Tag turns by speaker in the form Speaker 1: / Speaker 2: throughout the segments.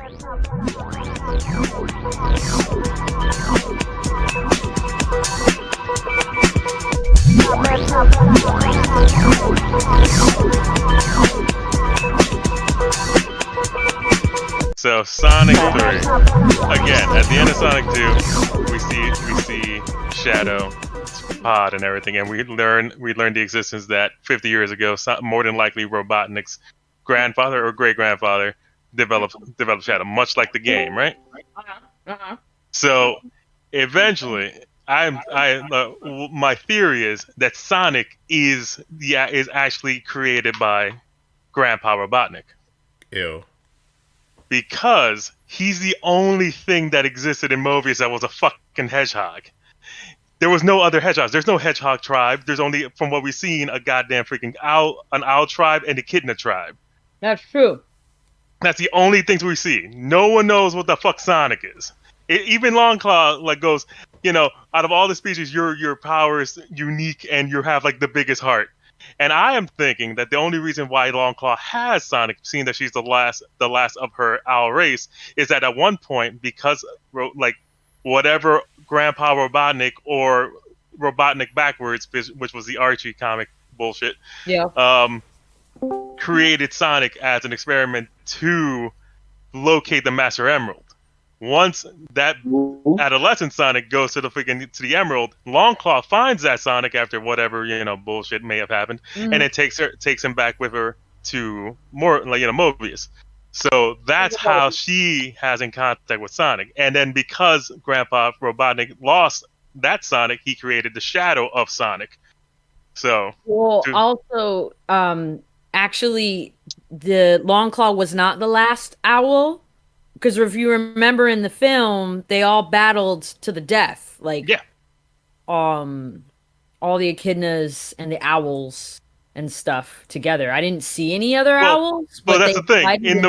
Speaker 1: So Sonic 3. Again, at the end of Sonic 2, we see Shadow, Pod, and everything, and we learn the existence that 50 years ago, more than likely Robotnik's grandfather or great grandfather developed Shadow, much like the game, right? So eventually, my theory is that Sonic is actually created by Grandpa Robotnik.
Speaker 2: Ew.
Speaker 1: Because he's the only thing that existed in Mobius that was a fucking hedgehog. There was no other hedgehogs. There's no hedgehog tribe. There's only, from what we've seen, a goddamn freaking an owl tribe and a echidna tribe.
Speaker 3: That's true.
Speaker 1: That's the only things we see. No one knows what the fuck Sonic is. Even Longclaw goes, out of all the species, your power is unique and you have the biggest heart. And I am thinking that the only reason why Longclaw has Sonic, seeing that she's the last of her owl race, is that at one point, because whatever Grandpa Robotnik or Robotnik backwards, which was the Archie comic bullshit, created Sonic as an experiment to locate the Master Emerald. Once that adolescent Sonic goes to the Emerald, Longclaw finds that Sonic after whatever bullshit may have happened, and it takes him back with her to Mobius. So that's how she has in contact with Sonic. And then because Grandpa Robotnik lost that Sonic, he created the shadow of Sonic. So
Speaker 3: actually, the Longclaw was not the last owl. Because if you remember in the film, they all battled to the death. All the echidnas and the owls and stuff together. I didn't see any other owls.
Speaker 1: But that's the thing. In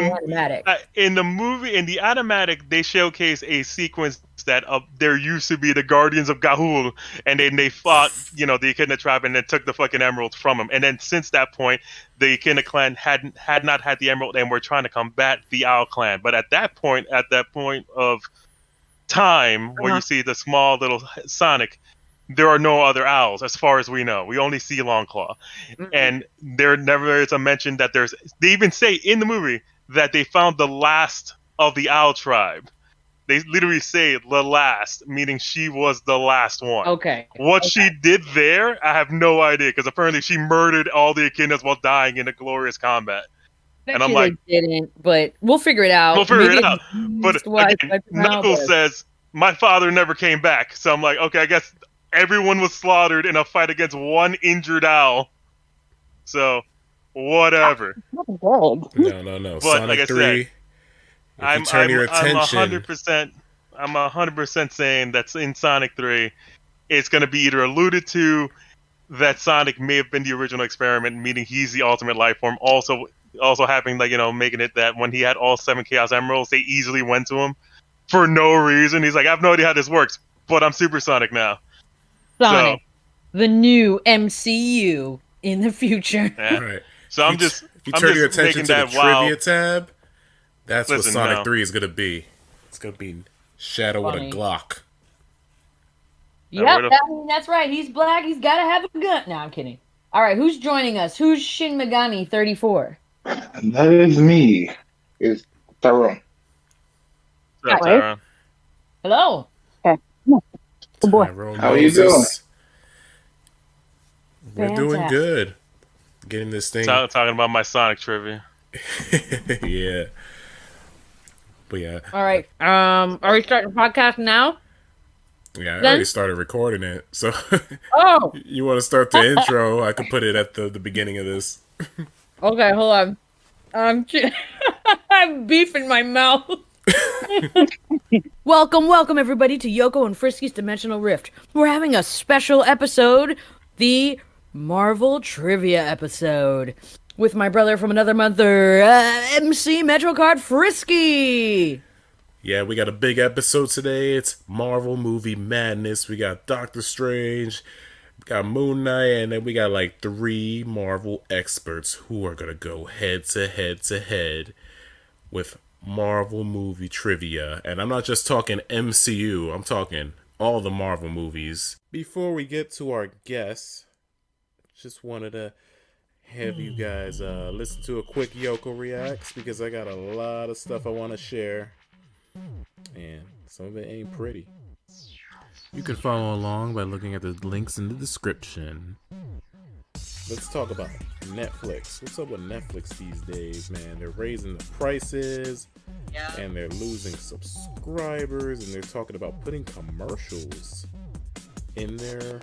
Speaker 1: the movie, in the animatic, they showcase a sequence that there used to be the Guardians of Ga'Hoole, and then they fought, the Echidna tribe, and then took the fucking emeralds from them. And then since that point, the Echidna clan had not had the emerald, and were trying to combat the Owl clan. But at that point of time, where you see the small little Sonic, there are no other owls, as far as we know. We only see Longclaw. And there never is a mention that they even say in the movie that they found the last of the owl tribe. They literally say the last, meaning she was the last one.
Speaker 3: Okay.
Speaker 1: She did there, I have no idea, because apparently she murdered all the echidnas while dying in a glorious combat. And I'm like,
Speaker 3: didn't, but we'll figure it out.
Speaker 1: But again, Knuckles says, my father never came back. So I'm like, okay, I guess everyone was slaughtered in a fight against one injured owl. So, whatever.
Speaker 2: No.
Speaker 1: But
Speaker 2: Sonic
Speaker 1: like I
Speaker 2: 3,
Speaker 1: said, I'm 100% saying that in Sonic 3, it's going to be either alluded to that Sonic may have been the original experiment, meaning he's the ultimate life form. Also having making it that when he had all 7 Chaos Emeralds, they easily went to him for no reason. He's like, I have no idea how this works, but I'm Super Sonic now.
Speaker 3: Sonic, the new MCU in the future.
Speaker 1: Yeah.
Speaker 2: Right.
Speaker 1: So
Speaker 2: if you turn your attention to the trivia tab, that's what Sonic 3 is going to be. It's going to be Shadow with a Glock.
Speaker 3: Yep, that's right. He's black. He's got to have a gun. No, I'm kidding. All right, who's joining us? Who's Shin Megami 34?
Speaker 4: That is me. It's Tyrone.
Speaker 1: What's up, Tyrone?
Speaker 3: Hello.
Speaker 5: Okay. Oh boy.
Speaker 2: Tyrone
Speaker 4: How are you doing?
Speaker 2: We're doing good. Getting this thing.
Speaker 1: Talking about my Sonic trivia.
Speaker 2: Yeah. But yeah.
Speaker 3: All right. Are we starting the podcast now?
Speaker 2: Yeah, I already started recording it. So
Speaker 3: oh,
Speaker 2: you want to start the intro? I could put it at the beginning of this.
Speaker 3: Okay, hold on. I'm beef in my mouth. Welcome everybody to Yoko and Frisky's Dimensional Rift. We're having a special episode, the Marvel Trivia episode, with my brother from another mother, MC Metrocard Frisky.
Speaker 2: Yeah, we got a big episode today. It's Marvel Movie Madness. We got Doctor Strange, we got Moon Knight, and then we got 3 Marvel experts who are going to go head to head with Marvel movie trivia. And I'm not just talking MCU, I'm talking all the Marvel movies. Before we get to our guests, just wanted to have you guys listen to a quick Yoko reacts because I got a lot of stuff I want to share. And some of it ain't pretty. You can follow along by looking at the links in the description. Let's talk about Netflix. What's up with Netflix these days, man? They're raising the prices, and they're losing subscribers, and they're talking about putting commercials in there.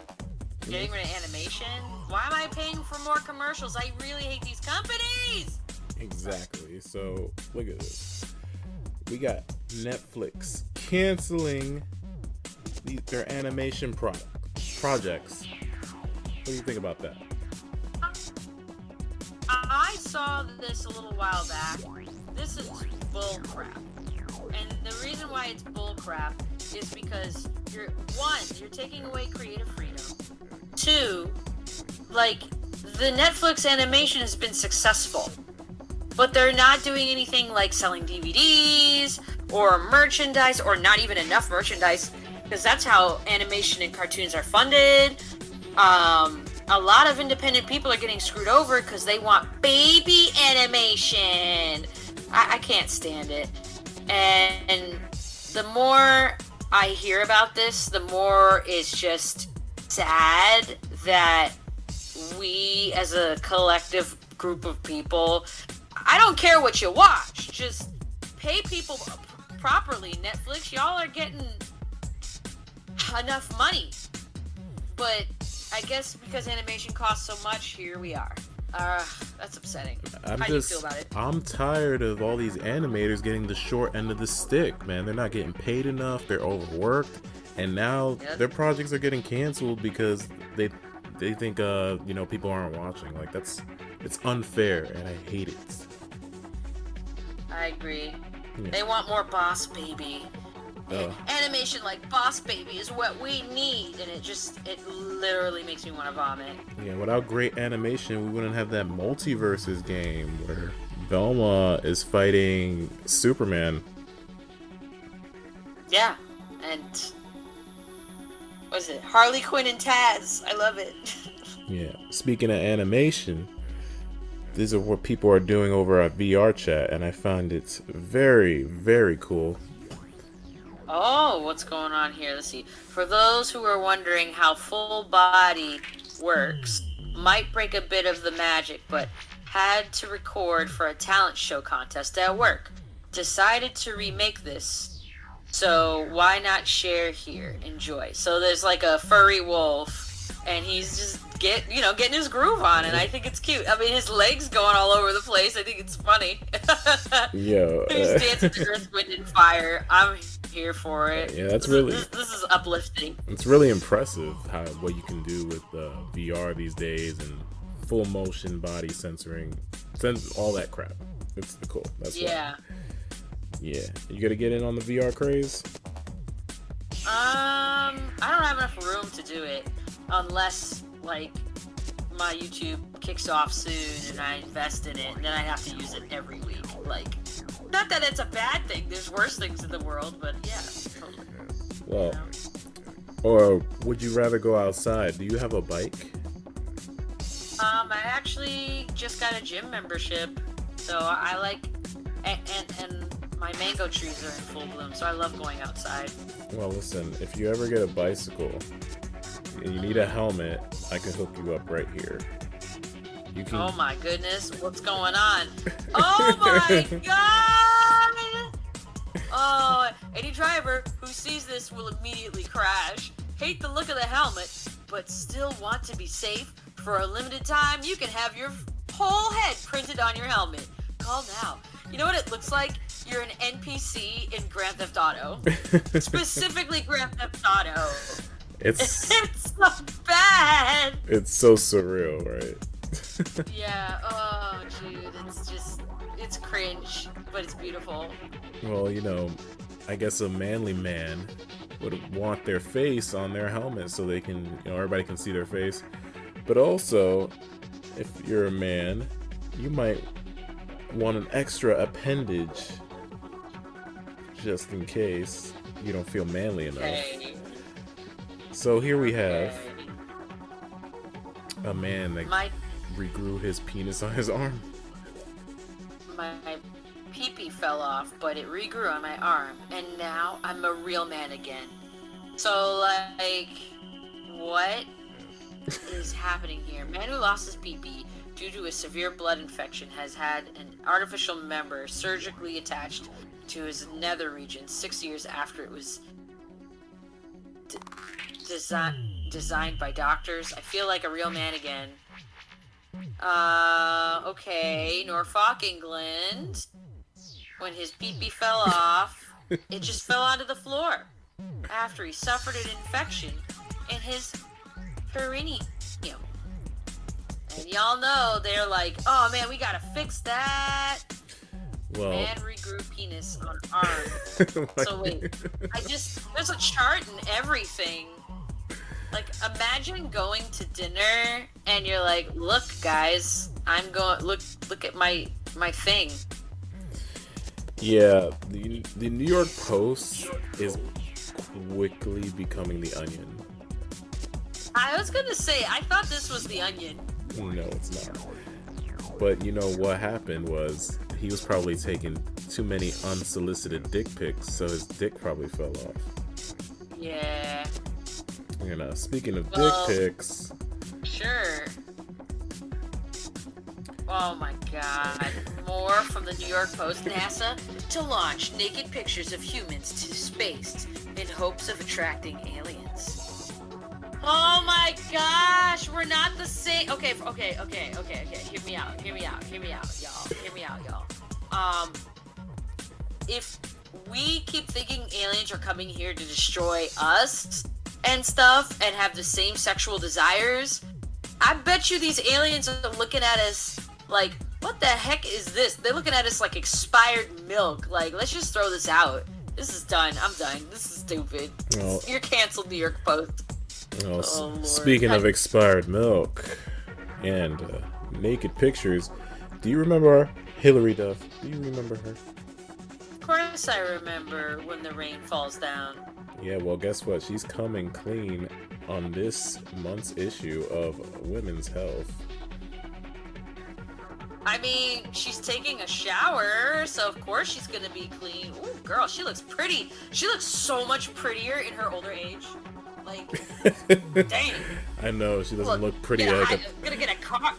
Speaker 3: Getting rid of animation? Why am I paying for more commercials? I really hate these companies!
Speaker 2: Exactly. So, look at this. We got Netflix canceling their animation projects. What do you think about that?
Speaker 3: I saw this a little while back. This is bull crap. And the reason why it's bull crap is because you're taking away creative freedom. 2, like, the Netflix animation has been successful, but they're not doing anything like selling DVDs or merchandise, or not even enough merchandise, because that's how animation and cartoons are funded. A lot of independent people are getting screwed over because they want baby animation. I can't stand it. And the more I hear about this, the more it's just sad that we as a collective group of people, I don't care what you watch, just pay people properly. Netflix, y'all are getting enough money, but I guess because animation costs so much, here we are. That's upsetting. How do you feel about it?
Speaker 2: I'm tired of all these animators getting the short end of the stick, man. They're not getting paid enough, they're overworked, and now their projects are getting canceled because they think people aren't watching. Like, it's unfair, and I hate it.
Speaker 3: I agree. Yeah. They want more Boss Baby. Animation like Boss Baby is what we need, and it literally makes me want to vomit.
Speaker 2: Yeah, without great animation, we wouldn't have that Multiverses game where Velma is fighting Superman.
Speaker 3: Yeah, and what is it? Harley Quinn and Taz. I love it.
Speaker 2: Yeah, speaking of animation, these are what people are doing over at VR chat, and I find it very, very cool.
Speaker 3: Oh, what's going on here? Let's see. For those who are wondering how full body works, might break a bit of the magic, but had to record for a talent show contest at work. Decided to remake this, so why not share here? Enjoy. So there's like a furry wolf, and he's just getting his groove on, and I think it's cute. I mean, his legs going all over the place. I think it's funny.
Speaker 2: Yo,
Speaker 3: he's dancing to Earth, Wind, and Fire. I'm here for it.
Speaker 2: Yeah, that's
Speaker 3: this is uplifting.
Speaker 2: It's really impressive what you can do with VR these days, and full motion body censoring, all that crap. It's cool. That's why. Yeah. You gotta get in on the VR craze?
Speaker 3: I don't have enough room to do it unless like my YouTube kicks off soon and I invest in it, and then I have to use it every week. Like, not that it's a bad thing. There's worse things in the world, but yeah. Totally.
Speaker 2: Well, or would you rather go outside? Do you have a bike?
Speaker 3: I actually just got a gym membership, so I like, and my mango trees are in full bloom, so I love going outside.
Speaker 2: Well, listen, if you ever get a bicycle and you need a helmet, I can hook you up right here. You can...
Speaker 3: Oh my goodness, what's going on? Oh my god! Oh, any driver who sees this will immediately crash. Hate the look of the helmet, but still want to be safe. For a limited time, you can have your whole head printed on your helmet. Call now. You know what it looks like? You're an NPC in Grand Theft Auto. Specifically Grand Theft Auto. It's so bad.
Speaker 2: It's so surreal, right?
Speaker 3: Yeah, oh dude, it's cringe, but it's beautiful.
Speaker 2: Well, I guess a manly man would want their face on their helmet so they can, everybody can see their face. But also, if you're a man, you might want an extra appendage just in case you don't feel manly enough.
Speaker 3: Okay.
Speaker 2: So here we have a man that regrew his penis on his arm.
Speaker 3: My pee-pee fell off, but it regrew on my arm, and now I'm a real man again. So, like, what is happening here? Man who lost his pee-pee due to a severe blood infection has had an artificial member surgically attached to his nether region 6 years after it was designed by doctors. I feel like a real man again. Okay, Norfolk, England. When his pee-pee fell off, it just fell onto the floor after he suffered an infection in his perineum. And y'all know, they're like, oh man, we gotta fix that.
Speaker 2: Well,
Speaker 3: man regrew penis on arm. So wait, there's a chart and everything. Like, imagine going to dinner and you're like, look guys, look at my thing.
Speaker 2: Yeah, the New York Post is quickly becoming the Onion.
Speaker 3: I was gonna say, I thought this was the Onion.
Speaker 2: No, it's not. But you know what happened was he was probably taking too many unsolicited dick pics, so his dick probably fell off.
Speaker 3: Yeah.
Speaker 2: You know, speaking of dick pics.
Speaker 3: Sure. Oh my god. More from the New York Post. NASA to launch naked pictures of humans to space in hopes of attracting aliens. Oh my gosh, we're not the same. Okay. Hear me out, y'all. If we keep thinking aliens are coming here to destroy us and stuff and have the same sexual desires, I bet you these aliens are looking at us like, what the heck is this? They're looking at us like expired milk. Like, let's just throw this out. This is done. I'm done. This is stupid.
Speaker 2: Oh.
Speaker 3: You're canceled, New York Post.
Speaker 2: Oh, speaking of expired milk and naked pictures, do you remember Hillary Duff? Do you remember her?
Speaker 3: Of course I remember when the rain falls down.
Speaker 2: Yeah, well, guess what? She's coming clean on this month's issue of Women's Health.
Speaker 3: I mean, she's taking a shower, so of course she's gonna be clean. Ooh, girl, she looks pretty. She looks so much prettier in her older age. Like, dang.
Speaker 2: I know, she doesn't look pretty like
Speaker 3: I'm gonna get a car.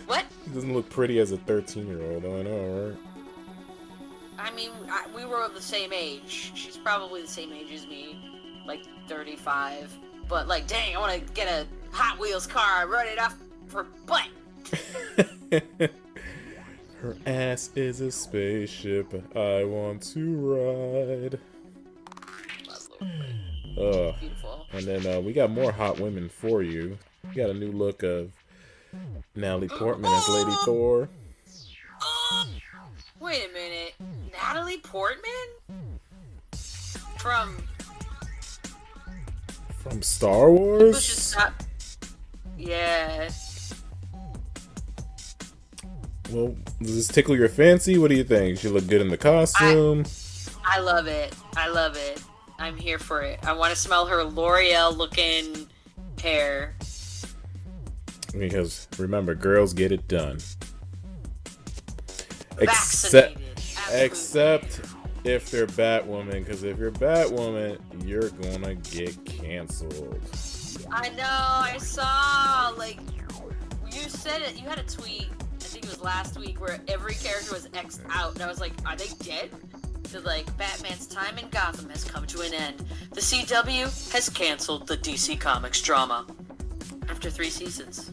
Speaker 3: What?
Speaker 2: She doesn't look pretty as a 13-year-old, I know, right?
Speaker 3: I mean, we were the same age. She's probably the same age as me, like 35. But like, dang, I want to get a Hot Wheels car, run it off her butt.
Speaker 2: Her ass is a spaceship I want to ride.
Speaker 3: Beautiful.
Speaker 2: And then we got more hot women for you. We got a new look of Natalie Portman as Lady Thor.
Speaker 3: Wait a minute. Natalie Portman? From
Speaker 2: Star Wars?
Speaker 3: Yeah.
Speaker 2: Well, does this tickle your fancy? What do you think? She look good in the costume?
Speaker 3: I love it. I'm here for it. I want to smell her L'Oreal looking hair.
Speaker 2: Because remember, girls get it done.
Speaker 3: Vaccinated.
Speaker 2: Except if they're Batwoman, because if you're Batwoman, you're gonna get canceled.
Speaker 3: I know, I saw, like, you said it, you had a tweet, I think it was last week, where every character was X'd out, and I was like, are they dead? They're like, Batman's time in Gotham has come to an end. The CW has canceled the DC Comics drama after 3 seasons.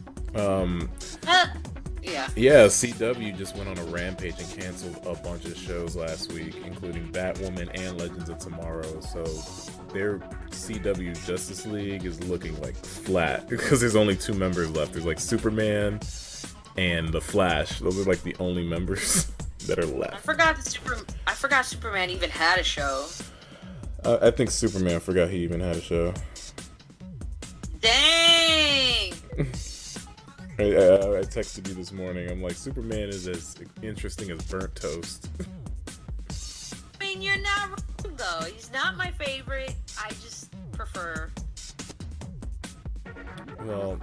Speaker 2: Yeah, CW just went on a rampage and canceled a bunch of shows last week, including Batwoman and Legends of Tomorrow. So their CW Justice League is looking like flat because there's only 2 members left. There's like Superman and the Flash. Those are like the only members that are left.
Speaker 3: I forgot Superman even had a show.
Speaker 2: I think Superman forgot he even had a show.
Speaker 3: Dang!
Speaker 2: I texted you this morning. I'm like, Superman is as interesting as burnt toast.
Speaker 3: I mean, you're not though. He's not my favorite. I just prefer.
Speaker 2: Well,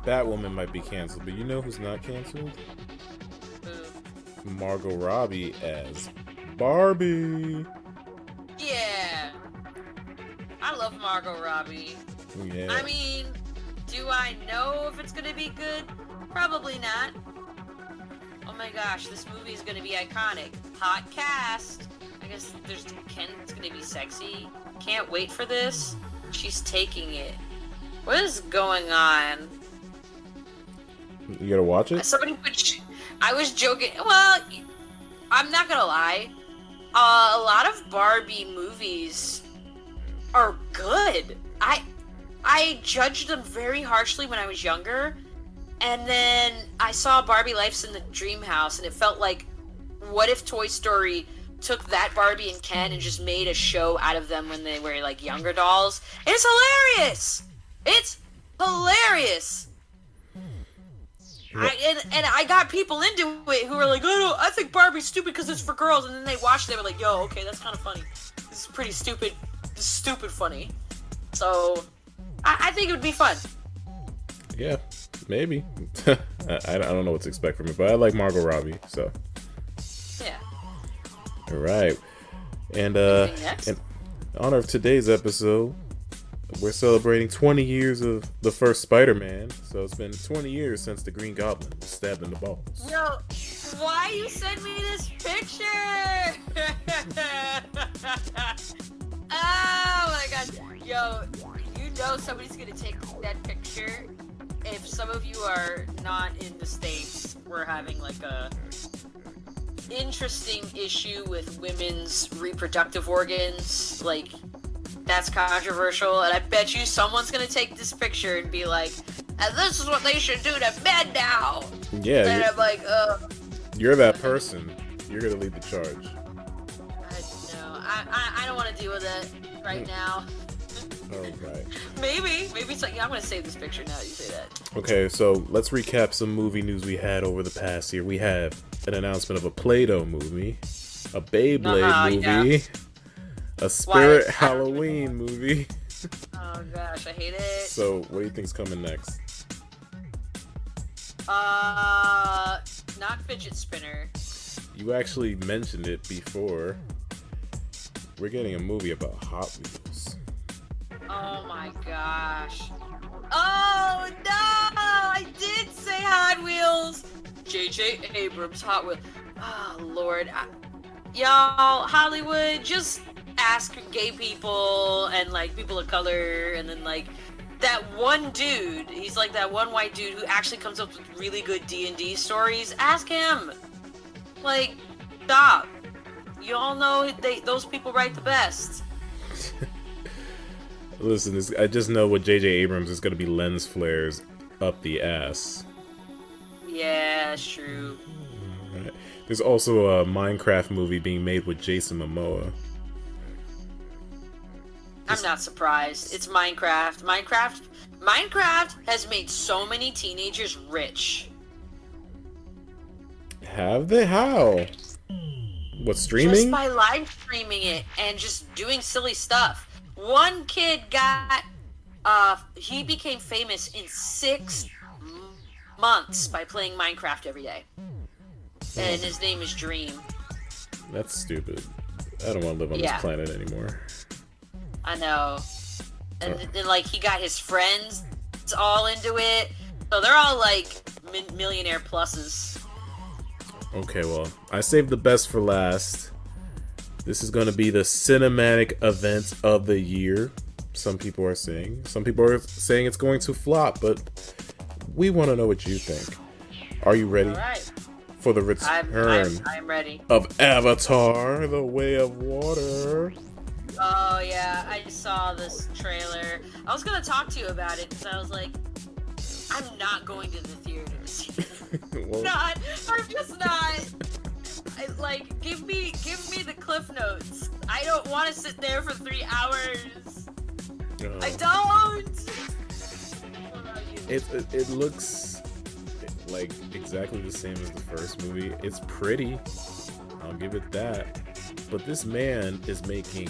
Speaker 2: Batwoman might be canceled, but you know who's not canceled?
Speaker 3: Who?
Speaker 2: Margot Robbie as Barbie.
Speaker 3: Yeah. I love Margot Robbie.
Speaker 2: Yeah.
Speaker 3: I mean, do I know if it's gonna be good? Probably not. Oh my gosh, this movie is gonna be iconic. Hot cast. I guess Ken's gonna be sexy. Can't wait for this. She's taking it. What is going on?
Speaker 2: You gotta watch it?
Speaker 3: I was joking. Well, I'm not gonna lie. A lot of Barbie movies are good. I judged them very harshly when I was younger, and then I saw Barbie Life's in the Dream House, and it felt like, what if Toy Story took that Barbie and Ken and just made a show out of them when they were like younger dolls? It's hilarious. It's hilarious. I got people into it who were like, oh, I think Barbie's stupid because it's for girls, and then they watched it, they were like, yo, okay, that's kind of funny. This is pretty stupid. This is stupid funny. So, I think it would be fun.
Speaker 2: Yeah, maybe. I don't know what to expect from it, but I like Margot Robbie, so.
Speaker 3: Yeah.
Speaker 2: All right. And in honor of today's episode, we're celebrating 20 years of the first Spider-Man. So it's been 20 years since the Green Goblin was stabbed in the balls.
Speaker 3: Yo, why you send me this picture? Oh my god. Yo, you know somebody's gonna take that picture. If some of you are not in the States, we're having like a interesting issue with women's reproductive organs. Like, that's controversial, and I bet you someone's gonna take this picture and be like, and this is what they should do to men now.
Speaker 2: Yeah.
Speaker 3: And I'm like,
Speaker 2: you're that person. You're gonna lead the charge.
Speaker 3: I don't want to deal with it right now.
Speaker 2: All right.
Speaker 3: Maybe it's like, yeah, I'm gonna save this picture now that you say that.
Speaker 2: Okay, so let's recap some movie news we had over the past year. We have an announcement of a Play-Doh movie, a Beyblade movie,
Speaker 3: yeah.
Speaker 2: a Spirit Halloween movie.
Speaker 3: Oh gosh, I hate it.
Speaker 2: So, what do you think's coming next?
Speaker 3: Not fidget spinner.
Speaker 2: You actually mentioned it before. We're getting a movie about Hot Wheels.
Speaker 3: Oh my gosh. Oh no! I did say Hot Wheels! J.J. Abrams, Hot Wheels. Oh lord. Y'all, Hollywood, just ask gay people and like people of color, and then like that one dude, he's like that one white dude who actually comes up with really good D&D stories. Ask him. Like, stop. You all know those people write the best.
Speaker 2: Listen, I just know what J.J. Abrams is going to be lens flares up the ass.
Speaker 3: Yeah, that's true.
Speaker 2: Right. There's also a Minecraft movie being made with Jason Momoa.
Speaker 3: I'm not surprised. It's Minecraft. Minecraft has made so many teenagers rich.
Speaker 2: Have they? How? What, streaming?
Speaker 3: Just by live streaming it and just doing silly stuff. One kid he became famous in 6 months by playing Minecraft every day. And his name is Dream.
Speaker 2: That's stupid. I don't want to live on this planet anymore.
Speaker 3: I know. And then, like, he got his friends all into it. So they're all, like, millionaire pluses.
Speaker 2: Okay, well, I saved the best for last. This is going to be the cinematic event of the year. Some people are saying. Some people are saying it's going to flop, but we want to know what you think. Are you ready for the return
Speaker 3: I'm ready.
Speaker 2: of Avatar, The Way of Water?
Speaker 3: Oh, yeah, I saw this trailer. I was going to talk to you about it, because I was like, I'm not going to the theater to see it.
Speaker 2: Well,
Speaker 3: I'm just not. Give me the Cliff Notes. I don't want to sit there for 3 hours. I don't.
Speaker 2: It looks like exactly the same as the first movie. It's pretty. I'll give it that. But this man is making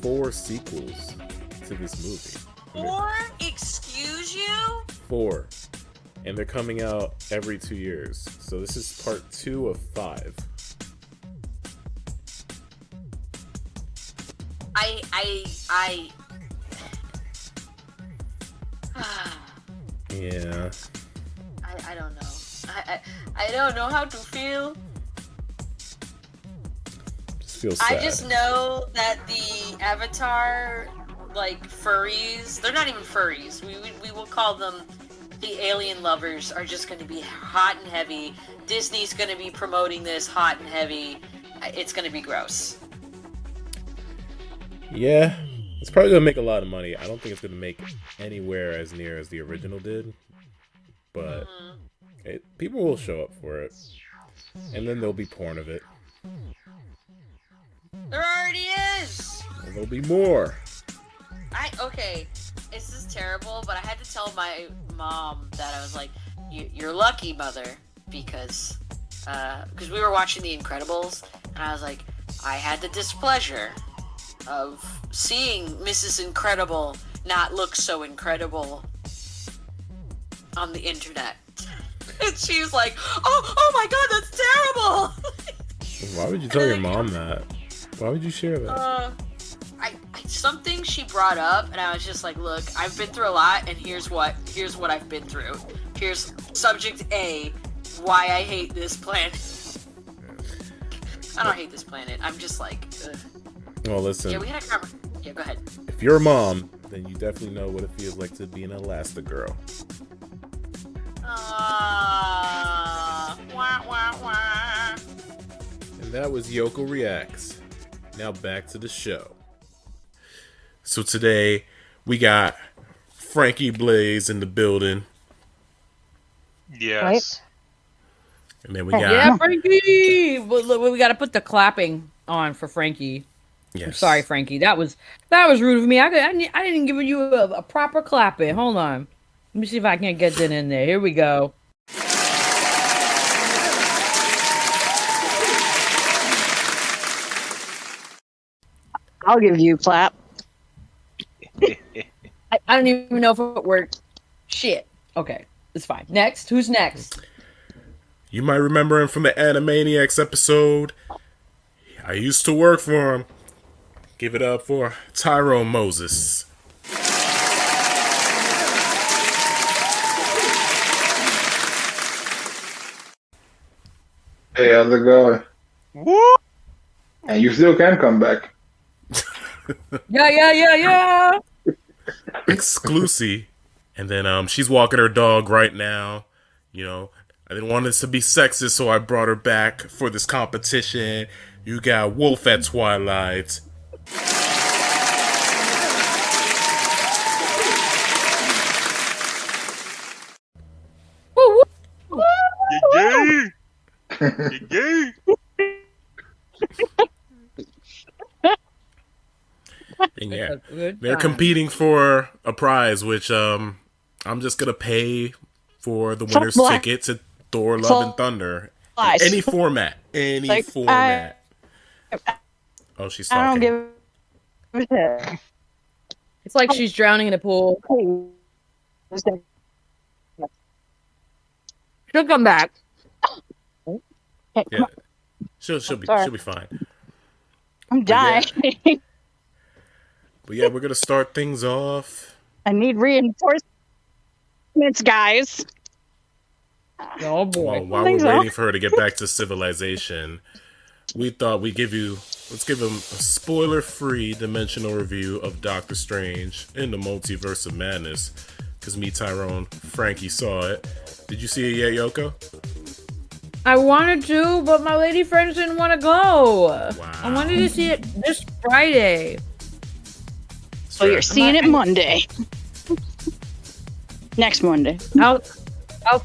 Speaker 2: 4 sequels to this movie.
Speaker 3: 4? Excuse you?
Speaker 2: 4. And they're coming out every 2 years. So this is part 2 of 5. Yeah.
Speaker 3: I don't know. I don't know how to feel.
Speaker 2: Just feel sad.
Speaker 3: I just know that the Avatar, like, furries, they're not even furries. We will call them the alien lovers, are just going to be hot and heavy. Disney's going to be promoting this hot and heavy. It's going to be gross.
Speaker 2: Yeah. It's probably going to make a lot of money. I don't think it's going to make anywhere as near as the original did. But people will show up for it. And then there'll be porn of it.
Speaker 3: There already is!
Speaker 2: And there'll be more.
Speaker 3: Okay, this is terrible, but I had to tell my mom that I was like, you're lucky, mother, because we were watching The Incredibles, and I was like, I had the displeasure of seeing Mrs. Incredible not look so incredible on the internet. And she was like, oh my god, that's terrible!
Speaker 2: Why would you tell your mom that? Why would you share that?
Speaker 3: Something she brought up, and I was just like, look, I've been through a lot, and here's what I've been through. Here's subject A, why I hate this planet. I don't hate this planet. I'm just like, ugh.
Speaker 2: Well, listen.
Speaker 3: Yeah, we had a conversation. Yeah, go ahead.
Speaker 2: If you're a mom, then you definitely know what it feels like to be an Elastigirl.
Speaker 3: Wah, wah, wah.
Speaker 2: And that was Yoko Reacts. Now back to the show. So today, we got Frankie Blaze in the building.
Speaker 1: Yes.
Speaker 5: Right?
Speaker 2: And then we got...
Speaker 3: Yeah, Frankie! We got to put the clapping on for Frankie.
Speaker 2: Yes.
Speaker 3: I'm sorry, Frankie. That was rude of me. I didn't give you a proper clapping. Hold on. Let me see if I can get that in there. Here we go.
Speaker 5: I'll give you a clap.
Speaker 3: I don't even know if it worked. Shit. Okay. It's fine. Next. Who's next?
Speaker 2: You might remember him from the Animaniacs episode. I used to work for him. Give it up for Tyrone Moses.
Speaker 4: Hey, how's it going?
Speaker 1: Woo!
Speaker 4: And you still can come back.
Speaker 3: Yeah.
Speaker 2: Exclusive. And then she's walking her dog right now. You know, I didn't want this to be sexist, so I brought her back for this competition. You got Wolf at Twilight.
Speaker 3: Woo, woo.
Speaker 1: You gay? You gay?
Speaker 2: And yeah, they're competing for a prize, which I'm just gonna pay for the winner's ticket to Thor: Love and Thunder. Any format, format. Oh, she's talking.
Speaker 5: I don't give a shit.
Speaker 3: It's like she's drowning in a pool. She'll come back.
Speaker 2: Yeah, she'll be fine.
Speaker 5: I'm dying.
Speaker 2: But yeah, we're gonna start things off.
Speaker 5: I need reinforcements, guys.
Speaker 3: Oh boy!
Speaker 2: Well, while we're waiting for her to get back to civilization, we thought let's give him a spoiler-free dimensional review of Doctor Strange in the Multiverse of Madness. Because me, Tyrone, Frankie saw it. Did you see it yet, Yoko?
Speaker 3: I wanted to, but my lady friends didn't want to go.
Speaker 2: Wow.
Speaker 3: I wanted to see it this Friday.
Speaker 5: So you're seeing it Monday. Next Monday.
Speaker 3: I'll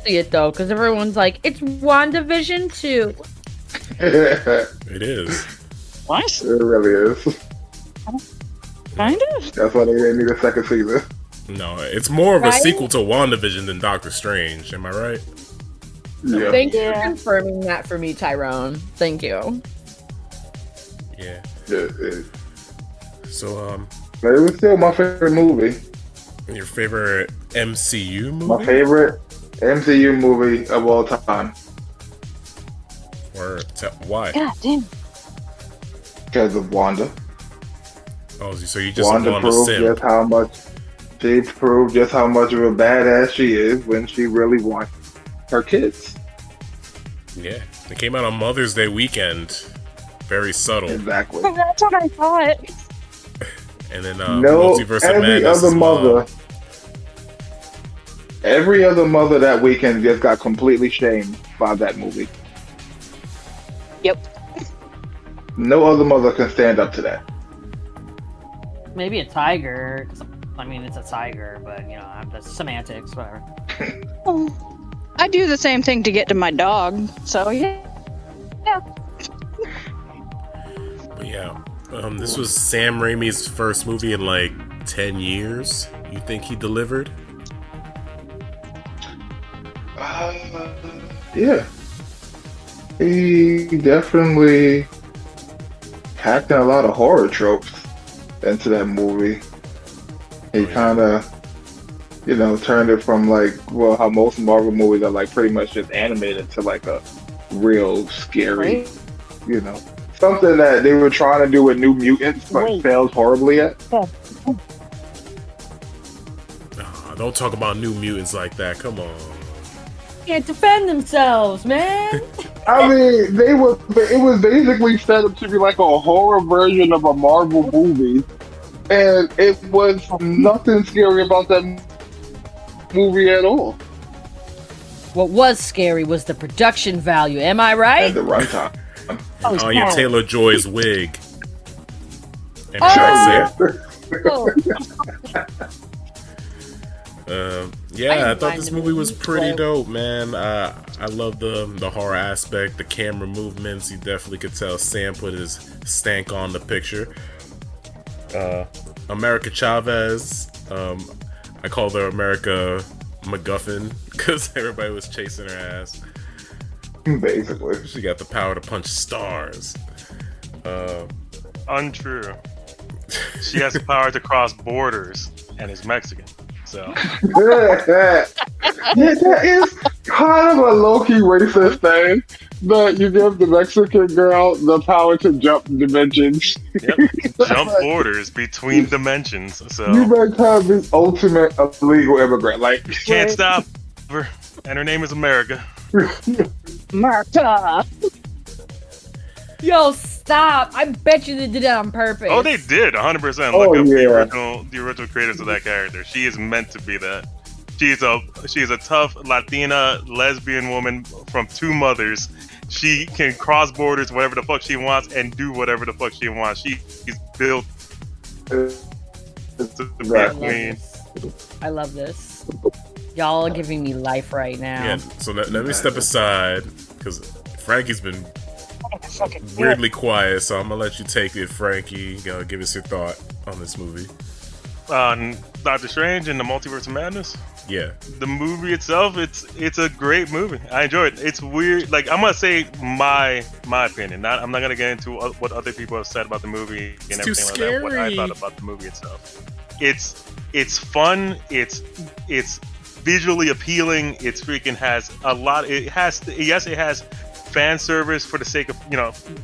Speaker 3: see it though, because everyone's like, it's WandaVision 2.
Speaker 2: It is.
Speaker 5: What?
Speaker 4: It really is.
Speaker 5: Kind of.
Speaker 4: That's why they need a second season.
Speaker 2: No, it's more of a sequel to WandaVision than Doctor Strange. Am I right?
Speaker 4: Yeah.
Speaker 3: Thank you for confirming that for me, Tyrone. Thank you.
Speaker 2: Yeah.
Speaker 4: It
Speaker 2: So,
Speaker 4: but it was still my favorite movie.
Speaker 2: your favorite MCU movie?
Speaker 4: My favorite MCU movie of all time.
Speaker 2: Or why?
Speaker 5: God damn.
Speaker 4: Because of Wanda.
Speaker 2: Oh, so you just
Speaker 4: Wanda
Speaker 2: want to
Speaker 4: proved
Speaker 2: simp.
Speaker 4: just how much of a badass she is when she really wants her kids.
Speaker 2: Yeah. It came out on Mother's Day weekend. Very subtle.
Speaker 4: Exactly.
Speaker 5: That's what I thought.
Speaker 2: And then
Speaker 4: No,
Speaker 2: Multiverse of Madness
Speaker 4: every other mother that weekend just got completely shamed by that movie.
Speaker 5: Yep.
Speaker 4: No other mother can stand up to that.
Speaker 3: Maybe a tiger. I mean, it's a tiger, but the semantics, whatever.
Speaker 5: I do the same thing to get to my dog, so yeah.
Speaker 2: But yeah, this was Sam Raimi's first movie in like 10 years. You think he delivered?
Speaker 4: Yeah. He definitely packed in a lot of horror tropes into that movie. He kind of, turned it from how most Marvel movies are pretty much just animated to a real scary, something that they were trying to do with New Mutants but failed horribly at.
Speaker 2: Don't talk about New Mutants like that. Come on.
Speaker 3: Can't defend themselves, man.
Speaker 4: I mean, it was basically set up to be like a horror version of a Marvel movie, and it was nothing scary about that movie at all.
Speaker 3: What was scary was the production value. Am I right?
Speaker 4: At the runtime.
Speaker 2: Oh, your Taylor-Joy's wig. And I thought this movie was pretty dope, man. I love the horror aspect, the camera movements. You definitely could tell Sam put his stank on the picture. America Chavez, I called her America MacGuffin because everybody was chasing her ass.
Speaker 4: Basically.
Speaker 2: She got the power to punch stars.
Speaker 1: Untrue. She has the power to cross borders and is Mexican. So.
Speaker 4: Yeah, that is kind of a low-key racist thing, that you give the Mexican girl the power to jump dimensions.
Speaker 1: Yep, jump borders between dimensions. So
Speaker 4: you might have the ultimate illegal immigrant.
Speaker 1: Can't stop her, and her name is America.
Speaker 5: America.
Speaker 3: Yo, stop! I bet you they did that on purpose.
Speaker 1: Oh, they did, 100%.
Speaker 4: Oh,
Speaker 1: Look up
Speaker 4: yeah.
Speaker 1: the original creators of that character. She is meant to be that. She's a tough Latina lesbian woman from two mothers. She can cross borders, whatever the fuck she wants, and do whatever the fuck she wants. She's built to be a queen.
Speaker 3: I love this. Y'all are giving me life right now.
Speaker 2: Yeah, so let me step aside because Frankie's been weirdly quiet, so I'm gonna let you take it, Frankie. Give us your thought on this movie.
Speaker 1: Doctor Strange and the Multiverse of Madness.
Speaker 2: Yeah,
Speaker 1: the movie itself, it's a great movie. I enjoyed it. It's weird. I'm gonna say my opinion. I'm not gonna get into what other people have said about the movie and everything like that. What I thought about the movie itself. It's fun. It's visually appealing. It freaking has a lot. It has fan service for the sake of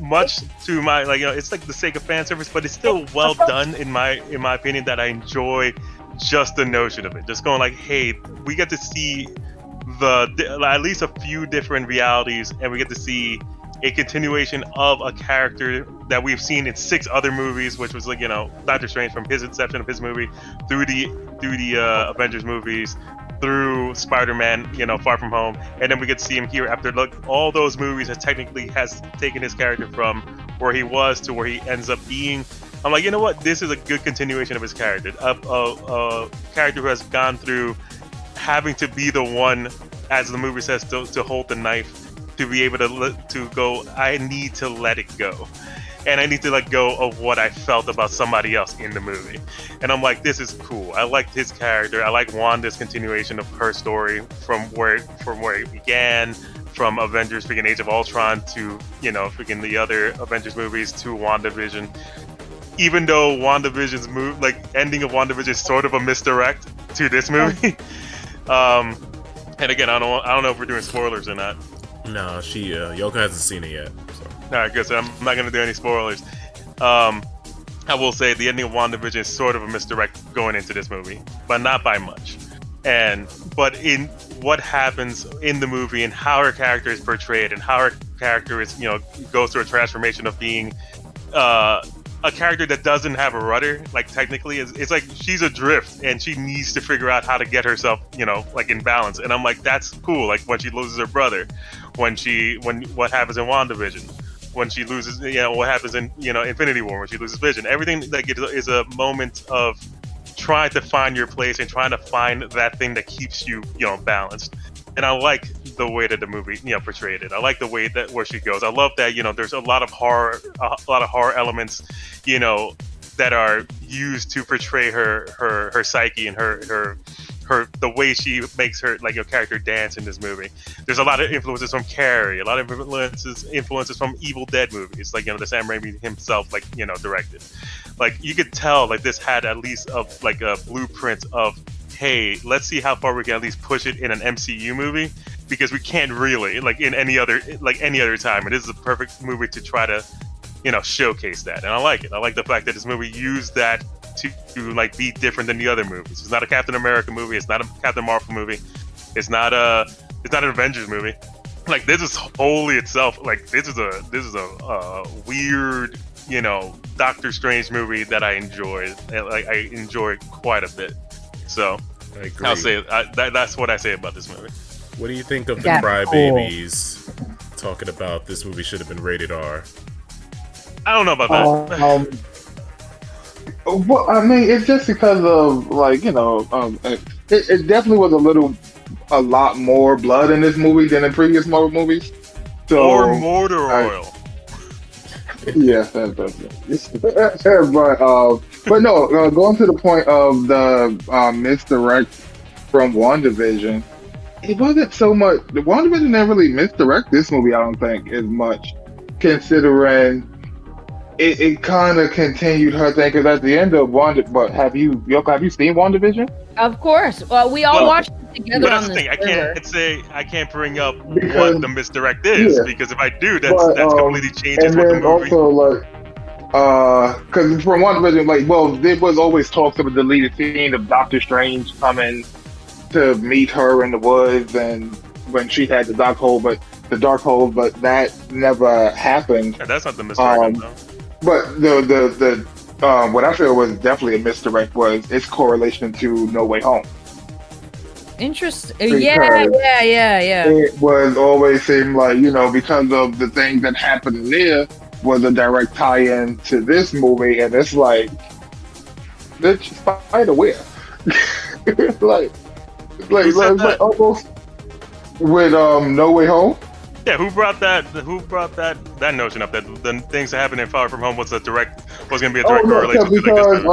Speaker 1: much to my it's the sake of fan service, but it's still well done in my opinion, that I enjoy just the notion of it, just going hey, we get to see at least a few different realities, and we get to see a continuation of a character that we've seen in 6 other movies, which was Doctor Strange from his inception of his movie through the Avengers movies, through Spider-Man, Far From Home, and then we get to see him here after all those movies has taken his character from where he was to where he ends up being. I'm you know what? This is a good continuation of his character, a character who has gone through having to be the one, as the movie says, to hold the knife, to be able to go, I need to let it go. And I need to let go of what I felt about somebody else in the movie. And I'm this is cool. I liked his character. I like Wanda's continuation of her story from where it began, from Avengers, freaking Age of Ultron to, you know, freaking the other Avengers movies to WandaVision. Even though WandaVision's ending of WandaVision is sort of a misdirect to this movie. And again, I don't know if we're doing spoilers or not.
Speaker 2: No, Yoko hasn't seen it yet. So.
Speaker 1: All right, good. So I'm not going to do any spoilers. I will say the ending of WandaVision is sort of a misdirect going into this movie, but not by much. But in what happens in the movie and how her character is portrayed and how her character is, you know, goes through a transformation of being a character that doesn't have a rudder, like technically, it's like she's adrift and she needs to figure out how to get herself, you know, like in balance. And I'm like, that's cool. Like when she loses her brother, when what happens in WandaVision, when she loses, you know, what happens in, you know, Infinity War, when she loses Vision. Everything like is a moment of trying to find your place and trying to find that thing that keeps you, you know, balanced. And I like the way that the movie, you know, portrayed it. I like the way that where she goes. I love that, you know, there's a lot of horror elements, you know, that are used to portray her psyche and her the way she makes her, like, your character dance in this movie. There's a lot of influences from Carrie, a lot of influences from Evil Dead movies, like, you know, the Sam Raimi himself, like, you know, directed. Like, you could tell, like, this had at least like a blueprint of, hey, let's see how far we can at least push it in an MCU movie, because we can't really, like, in any other time. And this is a perfect movie to try to, you know, showcase that. And I like it. I like the fact that this movie used that to like be different than the other movies. It's not a Captain America movie. It's not a Captain Marvel movie. It's not an Avengers movie. Like, this is wholly itself. Like, this is a weird, you know, Doctor Strange movie that I enjoyed. Like, I enjoyed quite a bit. So I'll say that's what I say about this movie.
Speaker 2: What do you think of the crybabies talking about this movie should have been rated R?
Speaker 1: I don't know about that.
Speaker 4: Well, I mean, it's just because of, like, you know, it definitely was a lot more blood in this movie than in previous Marvel movies. So,
Speaker 1: or mortar oil.
Speaker 4: Yeah, that's but no, going to the point of the misdirect from WandaVision, it wasn't so much. The WandaVision didn't really misdirect this movie, I don't think, as much, considering it kind of continued her thing. Because at the end of Yoko, have you seen WandaVision?
Speaker 3: Of course. Well, we all watched it together.
Speaker 1: But that's the thing. I can't bring up what the misdirect is, because if I do, that's completely changes what the movie.
Speaker 4: And then also, like, because from WandaVision, like, well, there was always talks of a deleted scene of Doctor Strange coming to meet her in the woods, and when she had the dark hole, but that never happened.
Speaker 1: Yeah, that's not the misdirect, though.
Speaker 4: But the what I feel was definitely a misdirect was its correlation to No Way Home.
Speaker 3: Interesting. Yeah.
Speaker 4: It was always seemed like, you know, because of the thing that happened there was a direct tie-in to this movie, and it's like, let's find a way. like almost with No Way Home.
Speaker 1: Yeah, who brought that notion up, that the things that happened in Far From Home was going to be a direct correlation
Speaker 4: because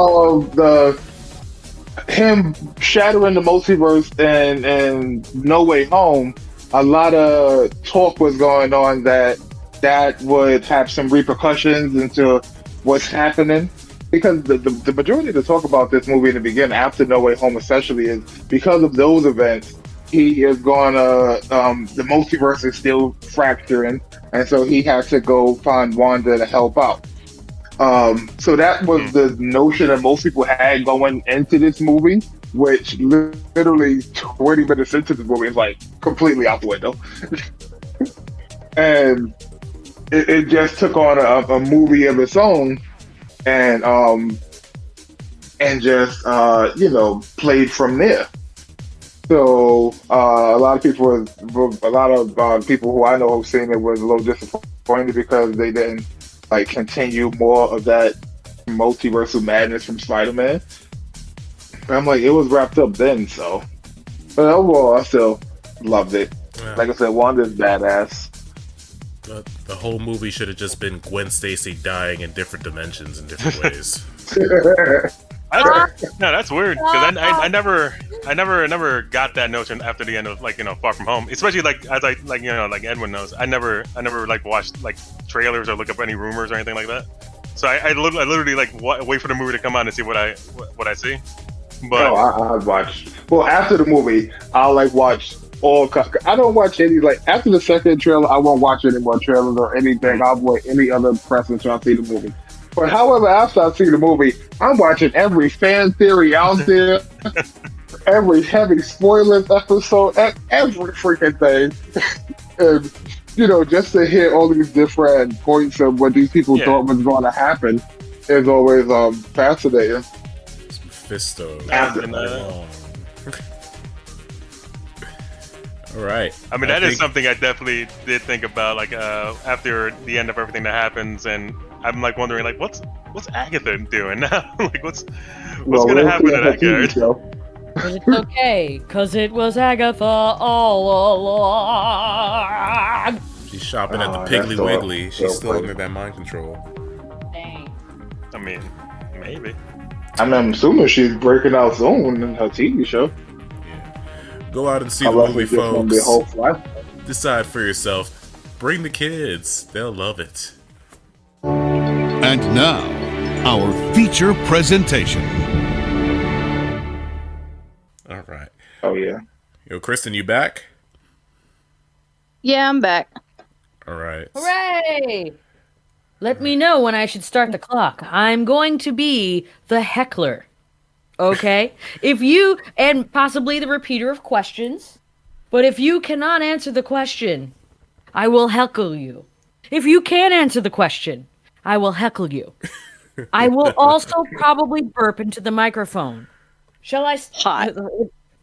Speaker 4: of him shattering the multiverse and No Way Home. A lot of talk was going on that would have some repercussions into what's happening, because the majority of the talk about this movie in the beginning, after No Way Home especially, is because of those events. He is gonna, the multiverse is still fracturing, and so he has to go find Wanda to help out. So that was the notion that most people had going into this movie, which literally 20 minutes into this movie is like completely out the window. And it just took on a movie of its own, and just played from there. So a lot of people who I know who've seen it was a little disappointed because they didn't like continue more of that Multiverse of Madness from Spider-Man. And I'm like, it was wrapped up then, so. But overall, I still loved it. Yeah. Like I said, Wanda's badass.
Speaker 2: The whole movie should have just been Gwen Stacy dying in different dimensions in different ways.
Speaker 1: No, that's weird, because I never never got that notion after the end of Far From Home. Especially like Edwin knows, I never like watched like trailers or look up any rumors or anything like that. So I literally like wait for the movie to come out and see what I see. But
Speaker 4: I watch. Well, after the movie, I'll like watch all. I don't watch any like after the second trailer. I won't watch any more trailers or anything. I'll wait any other press until I see the movie. But however, after I see the movie, I'm watching every fan theory out there, every heavy spoilers episode, every freaking thing, and just to hit all these different points of what these people thought was going to happen is always fascinating.
Speaker 2: It's Mephisto. All right.
Speaker 1: I mean, that is something I definitely did think about, like after the end of everything that happens, and I'm like wondering, like, what's Agatha doing now? Like, what's gonna happen to that character?
Speaker 3: It's okay, cause it was Agatha all along.
Speaker 2: She's shopping at the Piggly Wiggly. She's still under that mind control.
Speaker 3: Dang.
Speaker 1: I mean, maybe.
Speaker 4: I'm assuming she's breaking out soon in her TV show.
Speaker 2: Go out and see the movie, folks. Decide for yourself. Bring the kids. They'll love it.
Speaker 6: And now, our feature presentation.
Speaker 2: All right.
Speaker 4: Oh, yeah.
Speaker 2: Yo, Kristen, you back?
Speaker 5: Yeah, I'm back.
Speaker 2: All right.
Speaker 3: Hooray! Let me know when I should start the clock. I'm going to be the heckler. Okay? If you, and possibly the repeater of questions, but if you cannot answer the question, I will heckle you. If you can't answer the question, I will heckle you. I will also probably burp into the microphone. Shall I?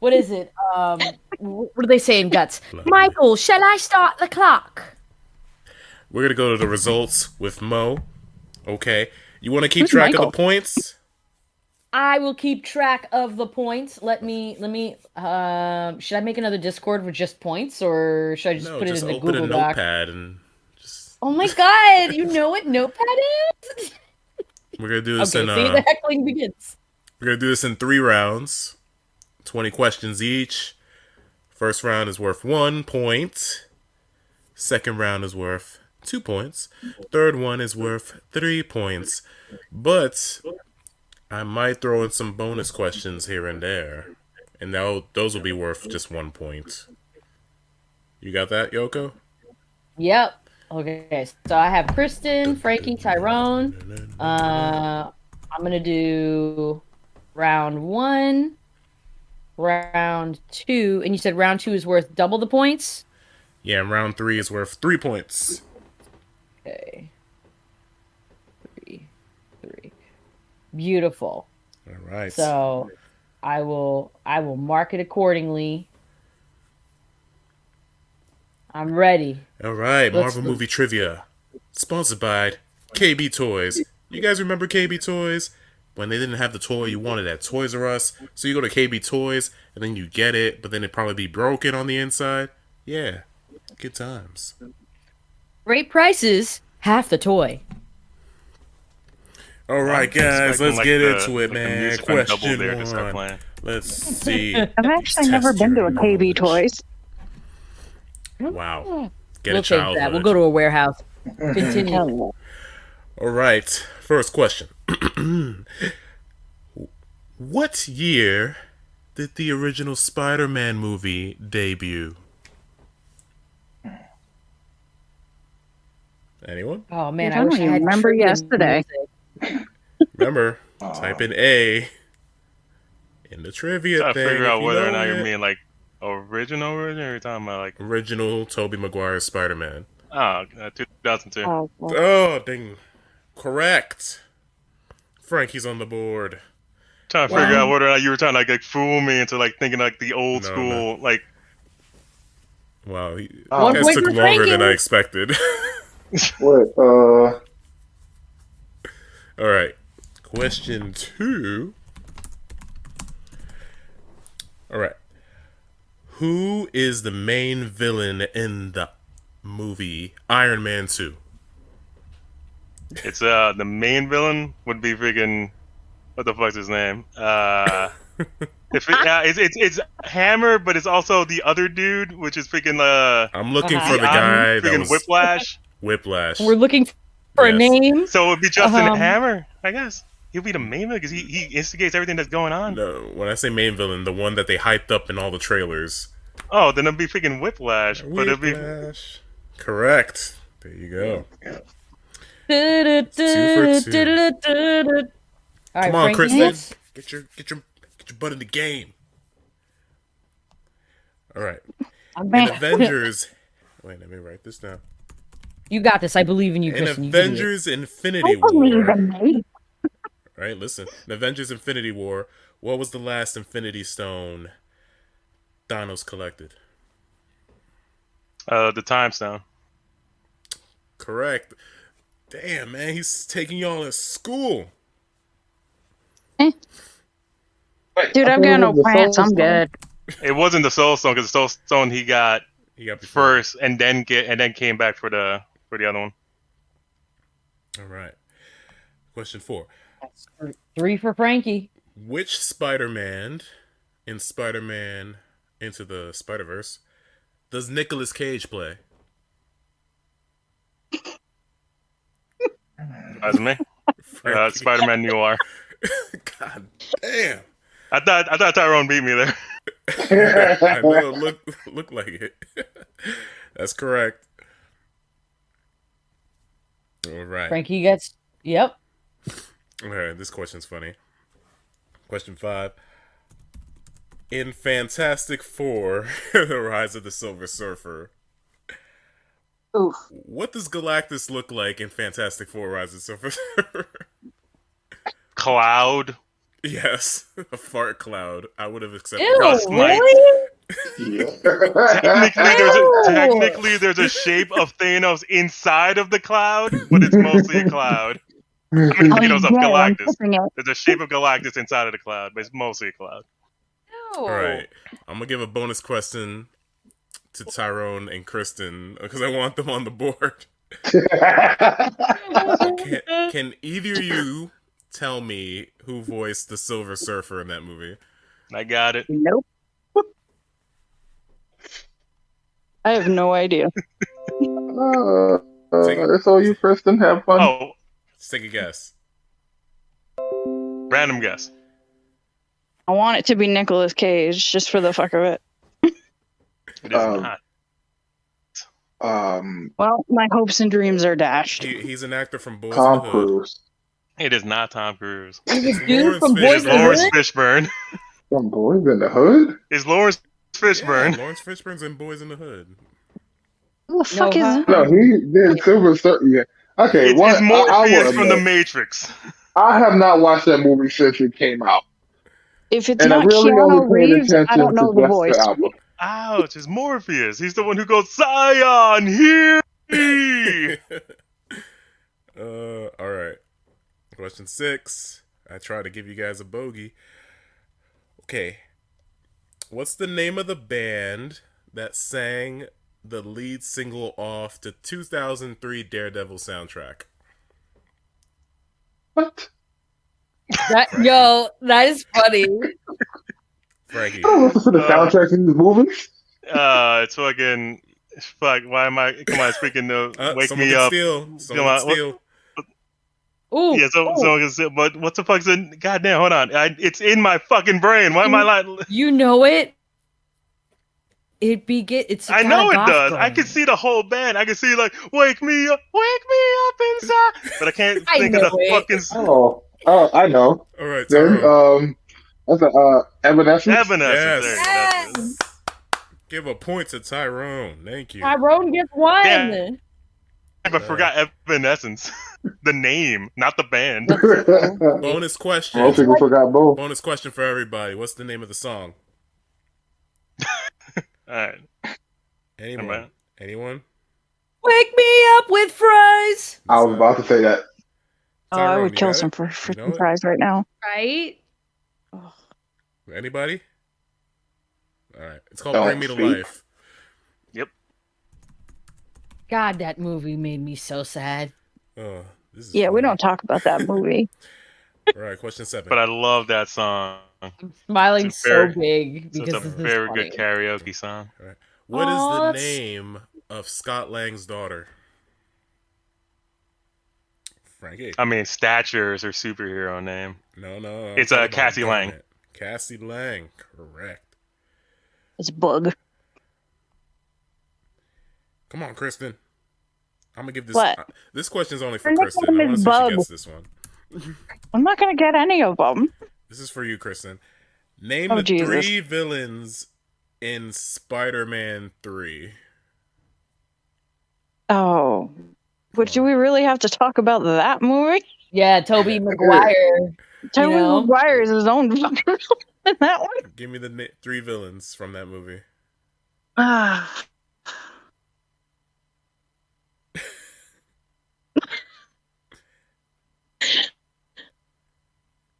Speaker 3: What is it? What do they say in Guts? Michael, shall I start the clock?
Speaker 2: We're gonna go to the results with Mo. Okay. You want to keep track of the points?
Speaker 3: I will keep track of the points. Let me. Should I make another Discord with just points, or should I just put it in the Google Doc?
Speaker 2: Open a notepad and just.
Speaker 3: Oh my God! You know what Notepad is?
Speaker 2: We're gonna do this
Speaker 3: the heckling begins.
Speaker 2: We're gonna do this in 3 rounds, 20 questions each. First round is worth 1 point. Second round is worth 2 points. Third one is worth 3 points. But I might throw in some bonus questions here and there, and those will be worth just 1 point. You got that, Yoko?
Speaker 3: Yep. Okay, so I have Kristen, Frankie, Tyrone. I'm gonna do round 1, round 2, and you said round 2 is worth double the points?
Speaker 2: Yeah, and round 3 is worth 3 points.
Speaker 3: Okay. 3. Beautiful.
Speaker 2: All right.
Speaker 3: So I will mark it accordingly. I'm ready.
Speaker 2: All right, Marvel movie trivia, sponsored by KB Toys. You guys remember KB Toys? When they didn't have the toy you wanted at Toys R Us, so you go to KB Toys and then you get it, but then it'd probably be broken on the inside. Yeah, good times.
Speaker 3: Great prices, half the toy.
Speaker 2: All right, guys, let's get into it, man. Question 1. Let's see.
Speaker 5: I've actually never been to a KB Toys.
Speaker 2: Wow. Get
Speaker 3: We'll
Speaker 2: a
Speaker 3: take
Speaker 2: childhood.
Speaker 3: that. We'll go to a warehouse. Continue.
Speaker 2: All right. First question. What year did the original Spider-Man movie debut? Anyone?
Speaker 3: Oh man,
Speaker 5: I
Speaker 3: I wish I had
Speaker 5: remember yesterday.
Speaker 2: Remember, type in A in the trivia
Speaker 1: So I
Speaker 2: thing.
Speaker 1: figure out whether or not
Speaker 2: it.
Speaker 1: you're meaning like original, or you're talking about like
Speaker 2: Original Toby Maguire Spider-Man.
Speaker 1: 2002.
Speaker 2: Oh, dang. Correct. Frankie's on the board.
Speaker 1: Trying to figure out whether or not you were trying to like fool me into like thinking like the old school like.
Speaker 2: Wow, you
Speaker 3: One
Speaker 2: guys
Speaker 3: point
Speaker 2: took
Speaker 3: for
Speaker 2: longer
Speaker 3: Frankie.
Speaker 2: than I expected.
Speaker 4: What?
Speaker 2: All right. Question 2. All right. Who is the main villain in the movie Iron Man 2?
Speaker 1: It's the main villain would be freaking what the fuck's his name? It's Hammer, but it's also the other dude, which is freaking
Speaker 2: I'm looking for the guy that was
Speaker 1: Whiplash.
Speaker 2: Whiplash.
Speaker 3: We're looking for a name.
Speaker 1: So it would be Justin Hammer, I guess. He'll be the main villain because he instigates everything that's going on.
Speaker 2: No, when I say main villain, the one that they hyped up in all the trailers.
Speaker 1: Oh, then it'll be freaking Whiplash. But it'll be
Speaker 2: correct. There you go.
Speaker 3: 2 for 2. All right,
Speaker 2: come on,
Speaker 3: Frankie,
Speaker 2: Kristen. Get your butt in the game. All right. In Avengers. Wait, let me write this down.
Speaker 3: You got this. I believe in you,
Speaker 2: In
Speaker 3: Kristen.
Speaker 2: Avengers Infinity War. Right, listen. In Avengers Infinity War, what was the last Infinity Stone Thanos collected?
Speaker 1: The Time Stone.
Speaker 2: Correct. Damn, man, he's taking y'all to school.
Speaker 5: Dude, I've got no pants. I'm good.
Speaker 1: It wasn't the Soul Stone because the Soul Stone he got
Speaker 2: before.
Speaker 1: First, and then came back for the other one.
Speaker 2: All right. Question 4.
Speaker 3: 3 for Frankie.
Speaker 2: Which Spider-Man in Spider-Man Into the Spider-Verse does Nicolas Cage play?
Speaker 1: That's me. Spider-Man Noir.
Speaker 2: God damn.
Speaker 1: I thought Tyrone beat me there.
Speaker 2: I know, look like it. That's correct. All right.
Speaker 3: Frankie gets. Yep.
Speaker 2: All right, this question's funny. Question 5. In Fantastic Four, The Rise of the Silver Surfer.
Speaker 5: Oof.
Speaker 2: What does Galactus look like in Fantastic Four, Rise of the Silver Surfer?
Speaker 1: Cloud.
Speaker 2: Yes, a fart cloud. I would have accepted.
Speaker 3: Ew,
Speaker 1: really?
Speaker 3: Yeah.
Speaker 1: Technically, there's a shape of Thanos inside of the cloud, but it's mostly a cloud. I mean, Thanos of Galactus. There's a shape of Galactus inside of the cloud, but it's mostly a cloud.
Speaker 2: All right, I'm gonna give a bonus question to Tyrone and Kristen because I want them on the board. Can either of you tell me who voiced the Silver Surfer in that movie?
Speaker 1: I got it.
Speaker 5: Nope. I have no idea.
Speaker 4: That's all you, Kristen. Have fun.
Speaker 1: Oh,
Speaker 2: let's take a guess.
Speaker 1: Random guess.
Speaker 5: I want it to be Nicolas Cage, just for the fuck of it.
Speaker 1: It is not.
Speaker 5: Well, my hopes and dreams are dashed.
Speaker 2: He's an actor from Boys
Speaker 4: Tom
Speaker 2: in the Hood.
Speaker 4: Cruise.
Speaker 1: It is not Tom Cruise.
Speaker 3: It's dude from Boys in the
Speaker 1: Lawrence
Speaker 3: Hood?
Speaker 1: Fishburne.
Speaker 4: From Boys in the Hood?
Speaker 1: It's Lawrence Fishburne.
Speaker 2: Yeah, Lawrence Fishburne's in Boys in the Hood.
Speaker 5: Who the fuck is that?
Speaker 4: No, he did Silver Surfer. Yeah. Okay,
Speaker 1: It's Morbius from The Matrix.
Speaker 4: I have not watched that movie since it came out.
Speaker 5: If it's
Speaker 4: And
Speaker 5: not
Speaker 4: I really
Speaker 5: Keanu
Speaker 4: only paid
Speaker 5: Reeves, I don't know the voice.
Speaker 1: Ouch, it's Morpheus. He's the one who goes, Zion, hear me!
Speaker 2: All right. Question 6. I try to give you guys a bogey. Okay. What's the name of the band that sang the lead single off the 2003 Daredevil soundtrack?
Speaker 4: What?
Speaker 3: That is funny.
Speaker 2: Frankie.
Speaker 4: I don't listen to the soundtracks in these movies.
Speaker 1: It's fucking... Fuck, why am I... Come on, speaking of... Wake me up.
Speaker 2: Someone steal.
Speaker 3: Ooh.
Speaker 1: Yeah, someone can steal. But what the fuck's in... Goddamn, hold on. It's in my fucking brain. Why am I like...
Speaker 3: You know it? It's
Speaker 1: I know it does. I can see the whole band. I can see like, wake me up inside. But I can't think of the fucking...
Speaker 4: Oh, I know.
Speaker 2: All right,
Speaker 4: then, that's Evanescence?
Speaker 1: Evanescence.
Speaker 3: Yes.
Speaker 2: Give a point to Tyrone. Thank you.
Speaker 3: Tyrone gets one.
Speaker 1: Yeah. I forgot Evanescence. The name, not the band.
Speaker 2: Bonus question.
Speaker 4: Most people forgot both.
Speaker 2: Bonus question for everybody. What's the name of the song?
Speaker 1: All right.
Speaker 2: Anyone?
Speaker 3: Wake me up with fries.
Speaker 4: I was about to say that.
Speaker 5: Tyrone, I would kill some for freaking fries right now.
Speaker 3: Right?
Speaker 5: Oh.
Speaker 2: Anybody? All right. It's called Bring Me to Life.
Speaker 1: Yep.
Speaker 3: God, that movie made me so sad.
Speaker 2: Oh, this is
Speaker 5: yeah,
Speaker 2: funny.
Speaker 5: we don't talk about that movie.
Speaker 2: All right, question 7.
Speaker 1: But I love that song.
Speaker 3: I'm smiling so big because
Speaker 1: it's a very good karaoke song.
Speaker 2: All right. What is the name of Scott Lang's daughter? Frankie.
Speaker 1: I mean, Stature is her superhero name.
Speaker 2: No.
Speaker 1: It's Cassie Lang.
Speaker 2: Cassie Lang, correct.
Speaker 5: It's Bug.
Speaker 2: Come on, Kristen. I'm gonna give this.
Speaker 5: What?
Speaker 2: This question's only for Kristen. I want to see if she gets this one.
Speaker 5: I'm not gonna get any of them.
Speaker 2: This is for you, Kristen. Name the 3 villains in Spider-Man 3.
Speaker 5: Oh, but do we really have to talk about that movie?
Speaker 3: Yeah, Toby Maguire.
Speaker 5: Toby Maguire is his own fucking villain in that one.
Speaker 2: Give me the 3 villains from that movie.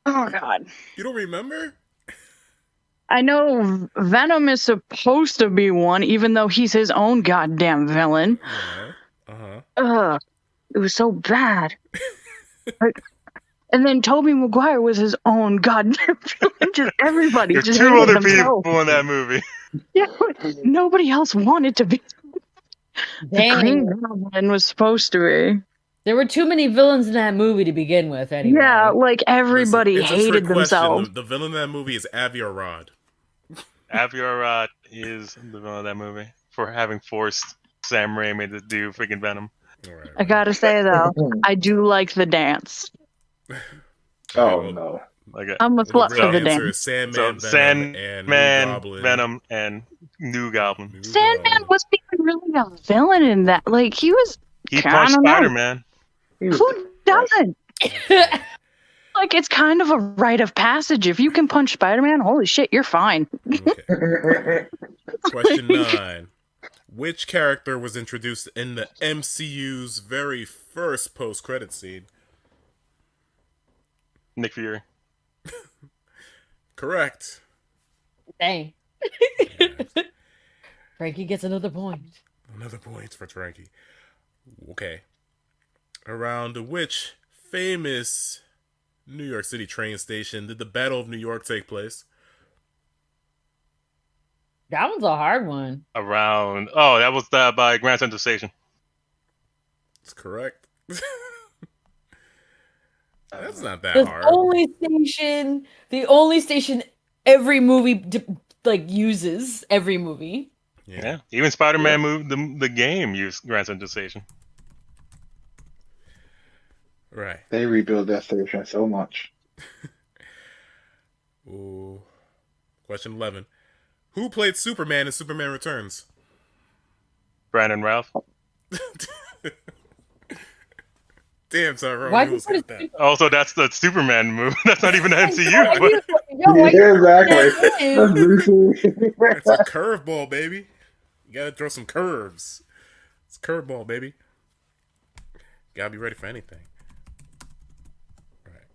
Speaker 5: Oh God!
Speaker 2: You don't remember?
Speaker 5: I know Venom is supposed to be one, even though he's his own goddamn villain.
Speaker 2: Yeah.
Speaker 5: It was so bad. And then Toby Maguire was his own goddamn villain. Just everybody.
Speaker 1: There's
Speaker 5: just
Speaker 1: 2 other
Speaker 5: themselves.
Speaker 1: people in that movie.
Speaker 5: Yeah, nobody else wanted to be.
Speaker 3: Dang.
Speaker 5: The Green Goblin was supposed to be.
Speaker 3: There were too many villains in that movie to begin with, anyway.
Speaker 5: Yeah, like everybody hated themselves.
Speaker 2: The villain in that movie is Avi Arad.
Speaker 1: Avi Arad is the villain of that movie for having forced Sam Raimi to do freaking Venom.
Speaker 2: Right.
Speaker 5: I gotta say though, I do like the dance.
Speaker 4: Oh no!
Speaker 5: I'm a slut for the dance.
Speaker 2: Sandman,
Speaker 1: Venom, and New Goblin.
Speaker 5: Sandman was even really a villain in that. Like he
Speaker 1: punched Spider-Man.
Speaker 5: Who doesn't? Like it's kind of a rite of passage. If you can punch Spider-Man, holy shit, you're fine.
Speaker 2: Okay. Question 9. Which character was introduced in the MCU's very first post-credit scene?
Speaker 1: Nick Fury.
Speaker 2: Correct.
Speaker 3: Dang. Frankie gets another point.
Speaker 2: Another point for Frankie. Okay. Around which famous New York City train station did the Battle of New York take place?
Speaker 3: That one's a hard one.
Speaker 1: That was by Grand Central Station.
Speaker 2: That's correct. That's not that hard.
Speaker 3: The only station every movie uses every movie.
Speaker 1: Yeah. Even Spider-Man the game used Grand Central Station.
Speaker 2: Right.
Speaker 4: They rebuild that station so much.
Speaker 2: Ooh. Question 11. Who played Superman in Superman Returns?
Speaker 1: Brandon Routh.
Speaker 2: Damn, Tyrone.
Speaker 3: Why did you
Speaker 1: that? Also, that's the Superman movie. That's not even the MCU.
Speaker 2: Exactly. It's a curveball, baby. You gotta throw some curves. It's curveball, baby. Gotta be ready for anything. All right.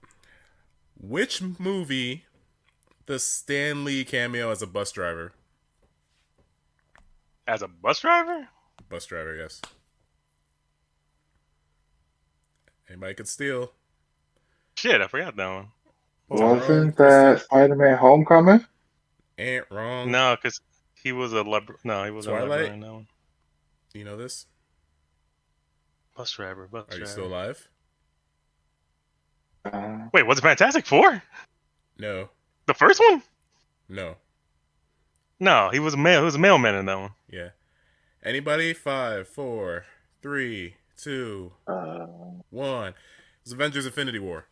Speaker 2: Which movie does Stan Lee cameo as a bus driver?
Speaker 1: As a bus driver?
Speaker 2: Bus driver, yes. Anybody could steal.
Speaker 1: Shit, I forgot that one.
Speaker 4: Wasn't that Spider-Man Homecoming?
Speaker 2: Ain't wrong.
Speaker 1: No, because he was a he was
Speaker 2: Twilight?
Speaker 1: in that one.
Speaker 2: You know this?
Speaker 1: Bus driver.
Speaker 2: Are you still alive?
Speaker 1: Wait, was it Fantastic Four?
Speaker 2: No.
Speaker 1: The first one?
Speaker 2: No.
Speaker 1: No, he was a male. He was a mailman in that one.
Speaker 2: Yeah. Anybody? 5, 4, 3, 2, 1. It's Avengers Infinity War.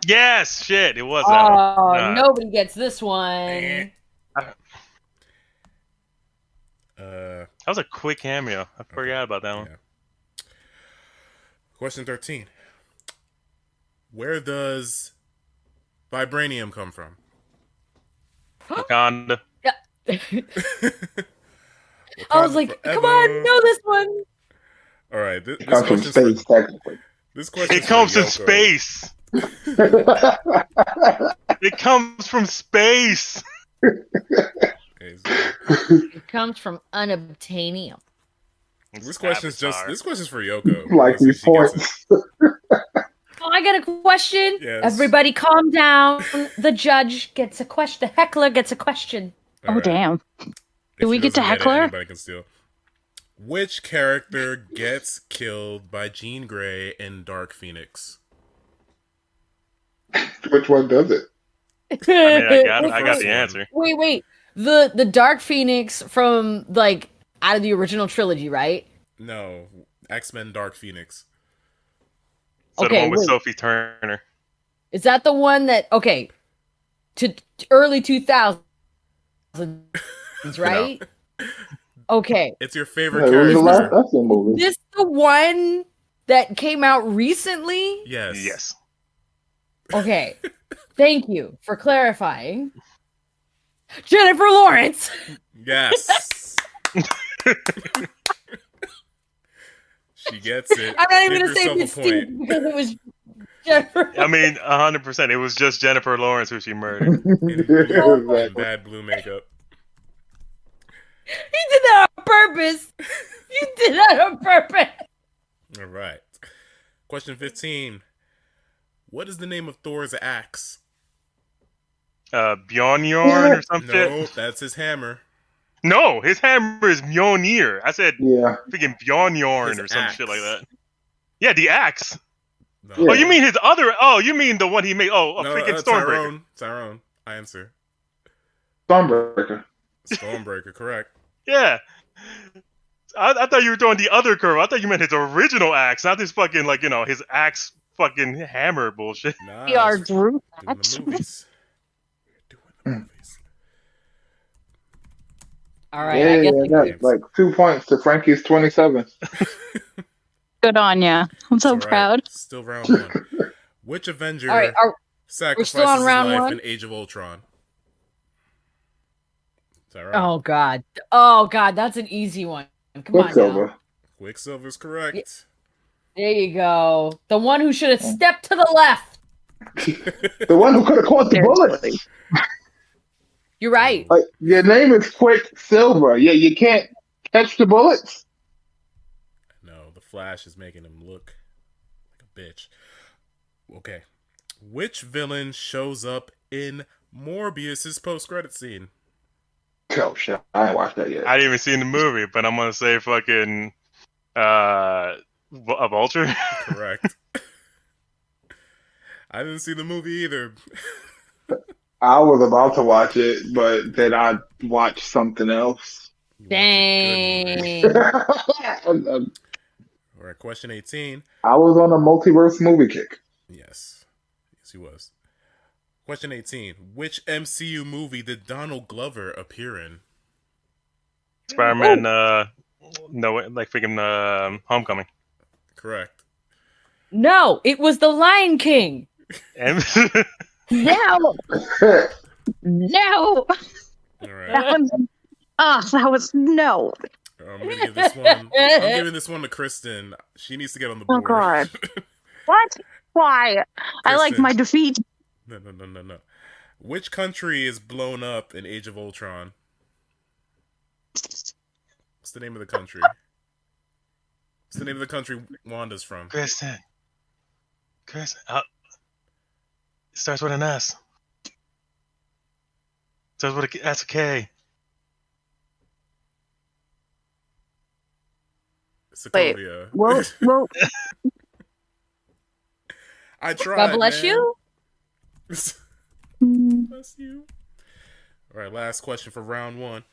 Speaker 1: Yes, shit, it was that one.
Speaker 3: Nobody gets this one.
Speaker 1: That was a quick cameo. I forgot about that one.
Speaker 2: Yeah. Question 13. Where does vibranium come from?
Speaker 1: Wakanda.
Speaker 3: I was like, come on, know this one.
Speaker 2: All right. This
Speaker 4: comes from space, technically.
Speaker 2: This question.
Speaker 1: It comes from space. It comes from space.
Speaker 3: It comes from unobtainium.
Speaker 2: This question's for Yoko.
Speaker 4: Like these points.
Speaker 3: I got a question.
Speaker 2: Yes.
Speaker 3: Everybody calm down. The judge gets a question. The heckler gets a question.
Speaker 5: Oh, damn. Do we get to heckler?
Speaker 2: Anybody can steal. Which character gets killed by Jean Grey in Dark Phoenix?
Speaker 4: Which one does it?
Speaker 1: I got the answer.
Speaker 3: Wait. The Dark Phoenix from like out of the original trilogy, right?
Speaker 2: No, X-Men Dark Phoenix.
Speaker 1: So the one with Sophie Turner.
Speaker 3: Is that the one that to early 2000s, right? No. Okay.
Speaker 2: It's your favorite character.
Speaker 3: Is this the one that came out recently?
Speaker 2: Yes.
Speaker 3: Okay. Thank you for clarifying. Jennifer Lawrence.
Speaker 2: Yes. She gets it.
Speaker 3: I'm not even going to say Mystique because it was Jennifer.
Speaker 1: I mean, 100%. It was just Jennifer Lawrence who she murdered.
Speaker 2: In bad blue makeup.
Speaker 3: You did that on purpose. You did that on purpose.
Speaker 2: All right. Question 15. What is the name of Thor's axe?
Speaker 1: Bjornjorn or some shit?
Speaker 2: No, that's his hammer.
Speaker 1: No, his hammer is Mjolnir. I said freaking Bjornjorn or some
Speaker 2: axe.
Speaker 1: shit like that. Yeah, the axe.
Speaker 2: No.
Speaker 1: Oh, you mean his other... Oh, you mean the one he made... Oh, freaking Stormbreaker.
Speaker 2: Tyrone. I answer.
Speaker 4: Stormbreaker,
Speaker 2: correct.
Speaker 1: Yeah. I thought you were throwing the other curve. I thought you meant his original axe, not this fucking, like, you know, his axe fucking hammer bullshit.
Speaker 2: Nah,
Speaker 5: We are Groot.
Speaker 2: doing the movies.
Speaker 3: All right, I guess
Speaker 4: I got like 2 points to Frankie's 27.
Speaker 5: Good on ya. I'm so proud.
Speaker 2: Still round one. Which Avenger sacrifices his life in Age of Ultron? Is that right?
Speaker 3: Oh God, that's an easy one. Come on now.
Speaker 2: Quicksilver's correct.
Speaker 3: There you go. The one who should have stepped to the left.
Speaker 4: The one who could have caught the bullet.
Speaker 3: You're right.
Speaker 4: Like, your name is Quicksilver. Yeah, you can't catch the bullets.
Speaker 2: No, the Flash is making him look like a bitch. Okay. Which villain shows up in Morbius's post-credit scene?
Speaker 4: Oh, shit. I ain't watched that yet.
Speaker 1: I didn't even see the movie, but I'm going to say fucking... a vulture?
Speaker 2: Correct. I didn't see the movie either.
Speaker 4: I was about to watch it, but then I watched something else.
Speaker 3: Dang.
Speaker 2: All right, question 18.
Speaker 4: I was on a multiverse movie kick.
Speaker 2: Yes, he was. Question 18. Which MCU movie did Donald Glover appear in?
Speaker 1: Spider-Man, Homecoming.
Speaker 2: Correct.
Speaker 3: No, it was the Lion King.
Speaker 5: No. No.
Speaker 2: All right.
Speaker 5: That was no.
Speaker 2: I'm gonna give this one. I'm giving this one to Kristen. She needs to get on the board.
Speaker 5: Oh God. What? Why?
Speaker 2: Kristen.
Speaker 5: I like my defeat.
Speaker 2: No. Which country is blown up in Age of Ultron? What's the name of the country? What's the name of the country Wanda's from?
Speaker 1: Kristen. It starts with an S. Starts with that's a K.
Speaker 2: Sokovia.
Speaker 5: Wait, well.
Speaker 2: I tried.
Speaker 3: God bless you.
Speaker 2: Bless you. All right, last question for round one.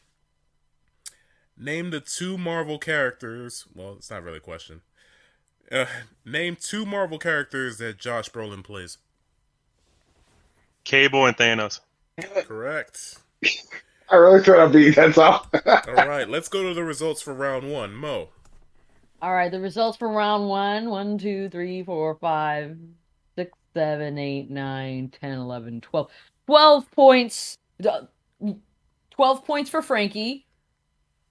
Speaker 2: Name the two Marvel characters. Well, it's not really a question. Name two Marvel characters that Josh Brolin plays.
Speaker 1: Cable and Thanos.
Speaker 2: Correct.
Speaker 4: I really try to beat, that's all.
Speaker 2: All right, let's go to the results for round one. Mo.
Speaker 3: All right, the results for round one. 1, 2, 3, 4, 5, 6, 7, 8, 9, 10, 11, 12. 12 points. 12 points for Frankie.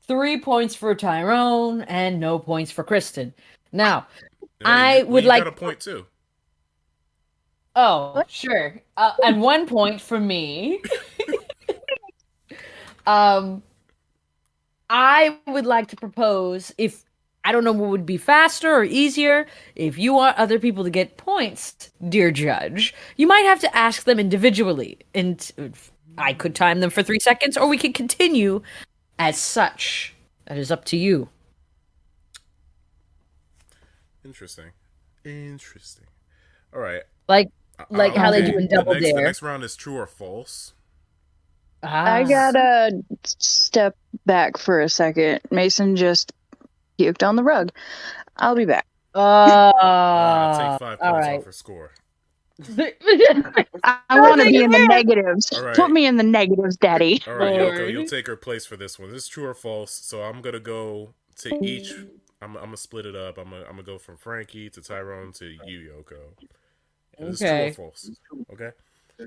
Speaker 3: 3 points for Tyrone. And no points for Kristen. Now, I would like...
Speaker 2: got a point too.
Speaker 3: Oh, sure. And 1 point for me. I would like to propose, if I don't know what would be faster or easier. If you want other people to get points, dear judge, you might have to ask them individually. And I could time them for 3 seconds, or we could continue as such. That is up to you.
Speaker 2: Interesting. All right.
Speaker 3: Like how they do in Double
Speaker 2: The
Speaker 3: Dare.
Speaker 2: next round is true or false.
Speaker 5: I gotta step back for a second. Mason just puked on the rug. I'll be back.
Speaker 2: I'll take 5 points off her score.
Speaker 5: I want to be in the negatives.
Speaker 2: Right.
Speaker 5: Put me in the negatives, Daddy.
Speaker 2: All right, Yoko, you'll take her place for this one. This is true or false. So I'm gonna go to each. I'm gonna split it up. I'm gonna go from Frankie to Tyrone to you, Yoko. And this is true or false. Okay.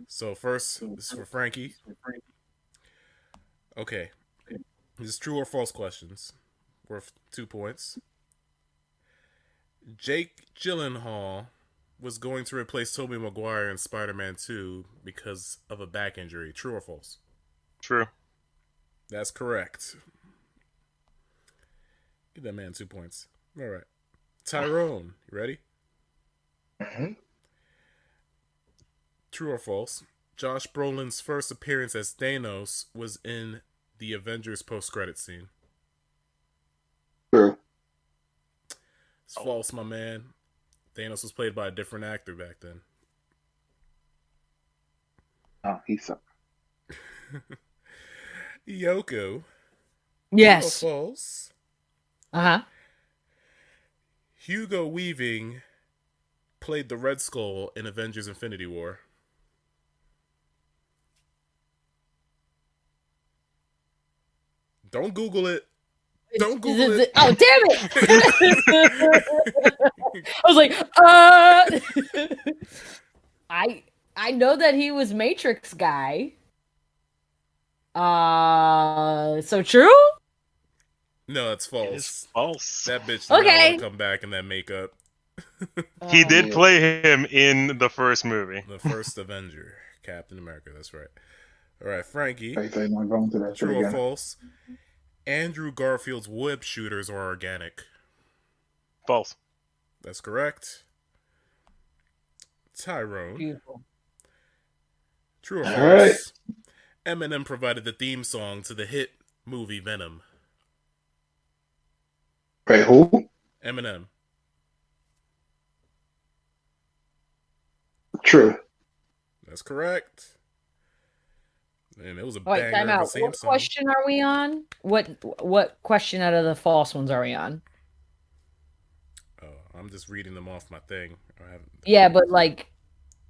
Speaker 2: So first, this is for Frankie. Okay. This is true or false questions. Worth 2 points. Jake Gyllenhaal was going to replace Toby Maguire in Spider-Man 2 because of a back injury. True or false?
Speaker 1: True.
Speaker 2: That's correct. Give that man 2 points. All right. Tyrone, you ready?
Speaker 4: Mm-hmm.
Speaker 2: True or false? Josh Brolin's first appearance as Thanos was in the Avengers post-credit scene.
Speaker 4: True.
Speaker 2: It's false, my man. Thanos was played by a different actor back then.
Speaker 4: Oh, he sucked.
Speaker 2: Yoko.
Speaker 3: Yes.
Speaker 2: True or false? Hugo Weaving played the Red Skull in Avengers Infinity War. Don't Google it. Don't Google it.
Speaker 3: Oh, damn it! I was like, I know that he was Matrix guy. So true?
Speaker 2: No, it's false.
Speaker 1: It's false.
Speaker 2: That bitch did not want to come back in that makeup.
Speaker 1: He did play him in the first movie.
Speaker 2: The first Avenger, Captain America. That's right. All right, Frankie.
Speaker 4: I'm going to that
Speaker 2: True or
Speaker 4: again.
Speaker 2: false? Andrew Garfield's web shooters are organic.
Speaker 1: False.
Speaker 2: That's correct. Tyrone.
Speaker 3: Beautiful.
Speaker 2: True or
Speaker 4: All
Speaker 2: false?
Speaker 4: right.
Speaker 2: Eminem provided the theme song to the hit movie Venom.
Speaker 4: Wait, who?
Speaker 2: Eminem.
Speaker 4: True.
Speaker 2: That's correct. And it was a
Speaker 3: Wait,
Speaker 2: banger
Speaker 3: time
Speaker 2: of a
Speaker 3: out.
Speaker 2: theme
Speaker 3: What
Speaker 2: song.
Speaker 3: question are we on? What question out of the false ones are we on?
Speaker 2: Oh, I'm just reading them off my thing.
Speaker 3: Yeah, but like,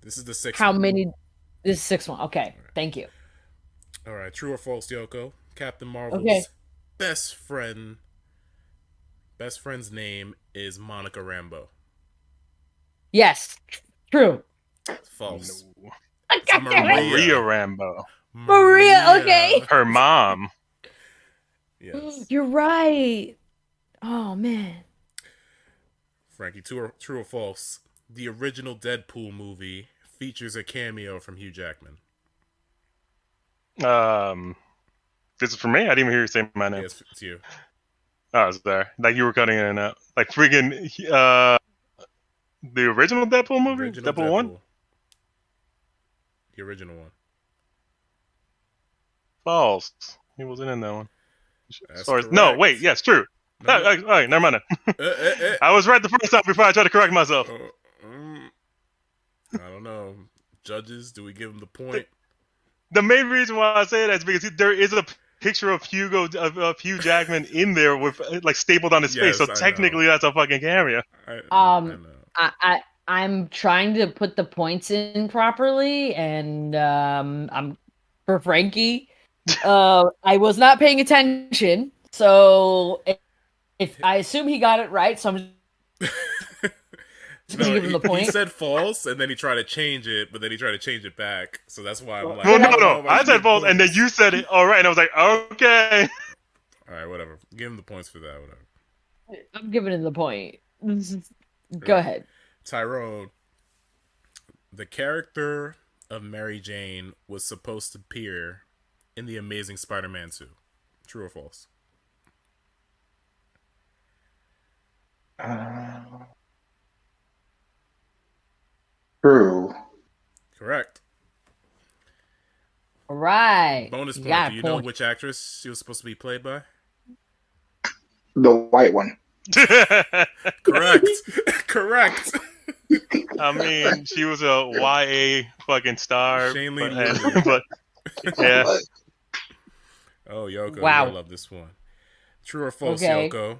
Speaker 2: this is the sixth.
Speaker 3: how
Speaker 2: one.
Speaker 3: many? This is 6 one. Okay, right. Thank you.
Speaker 2: All right, true or false, Yoko? Captain Marvel's best friend's name is Monica Rambeau.
Speaker 3: Yes, true.
Speaker 2: False.
Speaker 1: No.
Speaker 2: It's
Speaker 1: Maria Rambeau.
Speaker 3: Maria, okay.
Speaker 1: Her mom.
Speaker 2: Yes.
Speaker 3: You're right. Oh man.
Speaker 2: Frankie, true or false? The original Deadpool movie features a cameo from Hugh Jackman.
Speaker 1: This is for me? I didn't even hear you say my name.
Speaker 2: Yes, it's you.
Speaker 1: Oh, I was there. Like, you were cutting in and out. Like, friggin' the original Deadpool movie? Deadpool 1?
Speaker 2: The original one.
Speaker 1: False. He wasn't in that one.
Speaker 2: That's
Speaker 1: No, wait, yes, true.
Speaker 2: No.
Speaker 1: All right, never mind. I was right the first time before I tried to correct myself.
Speaker 2: I don't know. Judges, do we give him the point?
Speaker 1: The main reason why I say that is because there is a picture of Hugh Jackman in there with like stapled on his face, so technically that's a fucking cameo.
Speaker 2: I know.
Speaker 3: I'm trying to put the points in properly, and I'm for Frankie. I was not paying attention, so if I assume he got it right, so I'm just gonna give him the point.
Speaker 2: He said false, and then he tried to change it, but then he tried to change it back. So that's why I'm like,
Speaker 1: well, no. I said false, and then you said it. All right, and I was like, okay.
Speaker 2: All right, whatever. Give him the points for that. Whatever.
Speaker 3: I'm giving him the point. Go ahead.
Speaker 2: Tyrone, the character of Mary Jane was supposed to appear in The Amazing Spider-Man 2. True or false?
Speaker 4: True.
Speaker 2: Correct.
Speaker 3: All right.
Speaker 2: Bonus point. Do you know which actress she was supposed to be played by?
Speaker 4: The white one.
Speaker 2: Correct. Correct.
Speaker 1: I mean, she was a YA fucking star.
Speaker 2: But
Speaker 1: yeah.
Speaker 2: Oh, Yoko,
Speaker 3: wow.
Speaker 2: I love this one. True or false, Yoko?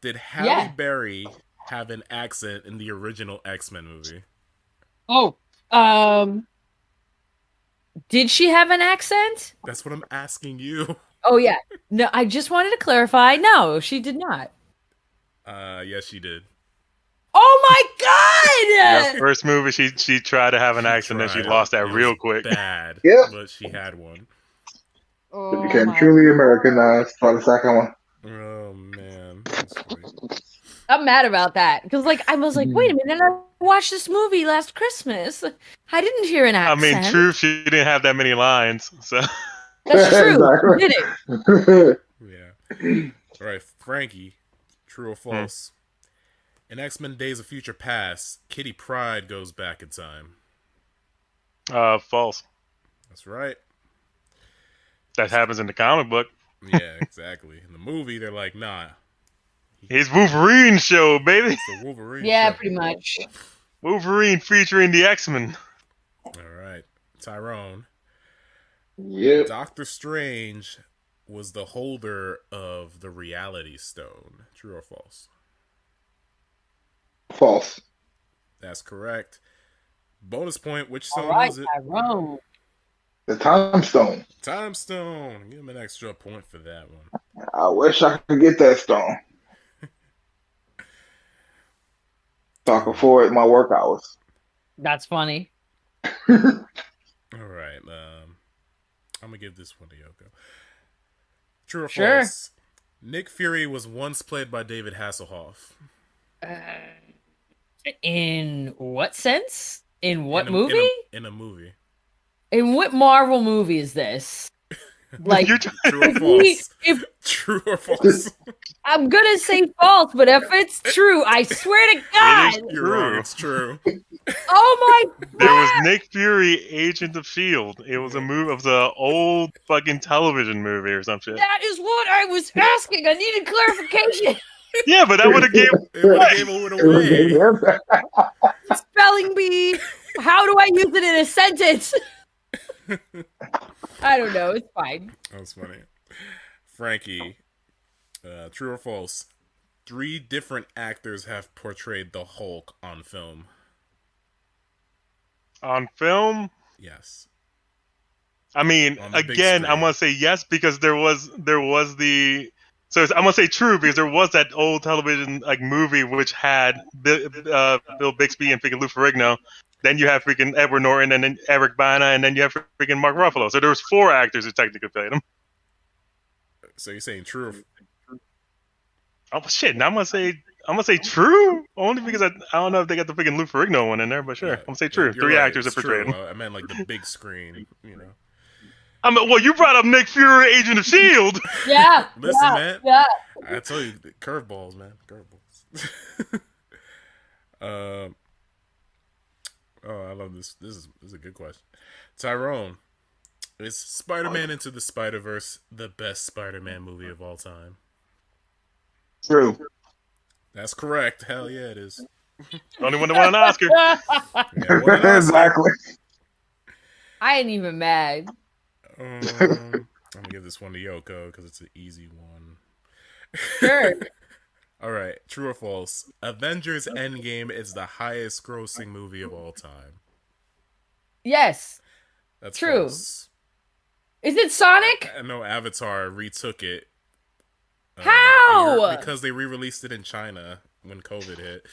Speaker 2: Did Halle Berry have an accent in the original X-Men movie?
Speaker 3: Oh, did she have an accent?
Speaker 2: That's what I'm asking you.
Speaker 3: Oh yeah. No, I just wanted to clarify. No, she did not.
Speaker 2: Yes, she did.
Speaker 3: Oh my god!
Speaker 1: The first movie, she tried to have an accent, and she lost that real quick.
Speaker 2: Bad.
Speaker 4: Yeah,
Speaker 2: but she had one.
Speaker 4: It became truly Americanized by the second one.
Speaker 2: Oh man,
Speaker 3: I'm mad about that because, like, I was like, wait a minute, I watched this movie last Christmas. I didn't hear an accent.
Speaker 1: I mean, true, she didn't have that many lines, so
Speaker 3: that's true. Exactly. Did
Speaker 2: it? Yeah. All right, Frankie. True or false? In X-Men: Days of Future Past, Kitty Pryde goes back in time.
Speaker 1: False.
Speaker 2: That's right.
Speaker 1: That happens in the comic book.
Speaker 2: Yeah, exactly. In the movie, they're like, nah.
Speaker 1: It's Wolverine show, baby.
Speaker 2: It's the Wolverine
Speaker 3: yeah,
Speaker 2: show.
Speaker 3: pretty much.
Speaker 1: Wolverine featuring the X-Men.
Speaker 2: All right. Tyrone.
Speaker 4: Yep.
Speaker 2: Doctor Strange was the holder of the Reality Stone. True or false?
Speaker 4: False.
Speaker 2: That's correct. Bonus point. Which stone was it?
Speaker 3: Tyrone.
Speaker 4: The Time Stone.
Speaker 2: Time Stone. Give him an extra point for that one.
Speaker 4: I wish I could get that stone. So I can afford my work hours.
Speaker 3: That's funny.
Speaker 2: All right. I'm going to give this one to Yoko. True or false? Nick Fury was once played by David Hasselhoff.
Speaker 3: In what sense? In what movie?
Speaker 2: In a movie.
Speaker 3: In what Marvel movie is this? Like,
Speaker 2: true or false? True or false?
Speaker 3: I'm gonna say false, but if it's true, I swear to God,
Speaker 2: you're wrong. It's true.
Speaker 3: Oh my God!
Speaker 1: There was Nick Fury, Agent of S.H.I.E.L.D. It was a movie of the old fucking television movie or some shit.
Speaker 3: That is what I was asking. I needed clarification.
Speaker 1: Yeah, but that would have gave
Speaker 2: it away.
Speaker 3: Spelling bee. How do I use it in a sentence? I don't know. It's fine.
Speaker 2: That's funny. Frankie, true or false? 3 different actors have portrayed the Hulk on film.
Speaker 1: On film?
Speaker 2: Yes.
Speaker 1: I mean, again, I'm gonna say yes because there was the. So I'm gonna say true because there was that old television movie which had Bill Bixby and freaking Lou Ferrigno. Then you have freaking Edward Norton and then Eric Bana and then you have freaking Mark Ruffalo. So there was 4 actors who technically played him.
Speaker 2: So you're saying true?
Speaker 1: Oh shit! Now I'm gonna say true only because I don't know if they got the freaking Lou Ferrigno one in there, but sure, I'm gonna say true. 3 actors that portrayed him.
Speaker 2: I meant like the big screen, you know.
Speaker 1: I mean, well, you brought up Nick Fury, Agent of S.H.I.E.L.D.
Speaker 3: Yeah.
Speaker 2: Listen, man.
Speaker 3: Yeah.
Speaker 2: I tell you, curveballs, man. Curveballs. Oh, I love this. This is a good question. Tyrone, is Spider-Man Into the Spider-Verse the best Spider-Man movie of all time?
Speaker 4: True.
Speaker 2: That's correct. Hell yeah, it is.
Speaker 1: Only one that won an Oscar.
Speaker 2: Yeah,
Speaker 4: exactly.
Speaker 3: I ain't even mad.
Speaker 2: I'm gonna give this one to Yoko because it's an easy one.
Speaker 3: Sure.
Speaker 2: All right, true or false? Avengers Endgame is the highest grossing movie of all time.
Speaker 3: Yes.
Speaker 2: That's
Speaker 3: true.
Speaker 2: False.
Speaker 3: Is it Sonic?
Speaker 2: I know Avatar retook it.
Speaker 3: How?
Speaker 2: Because they re-released it in China when COVID hit.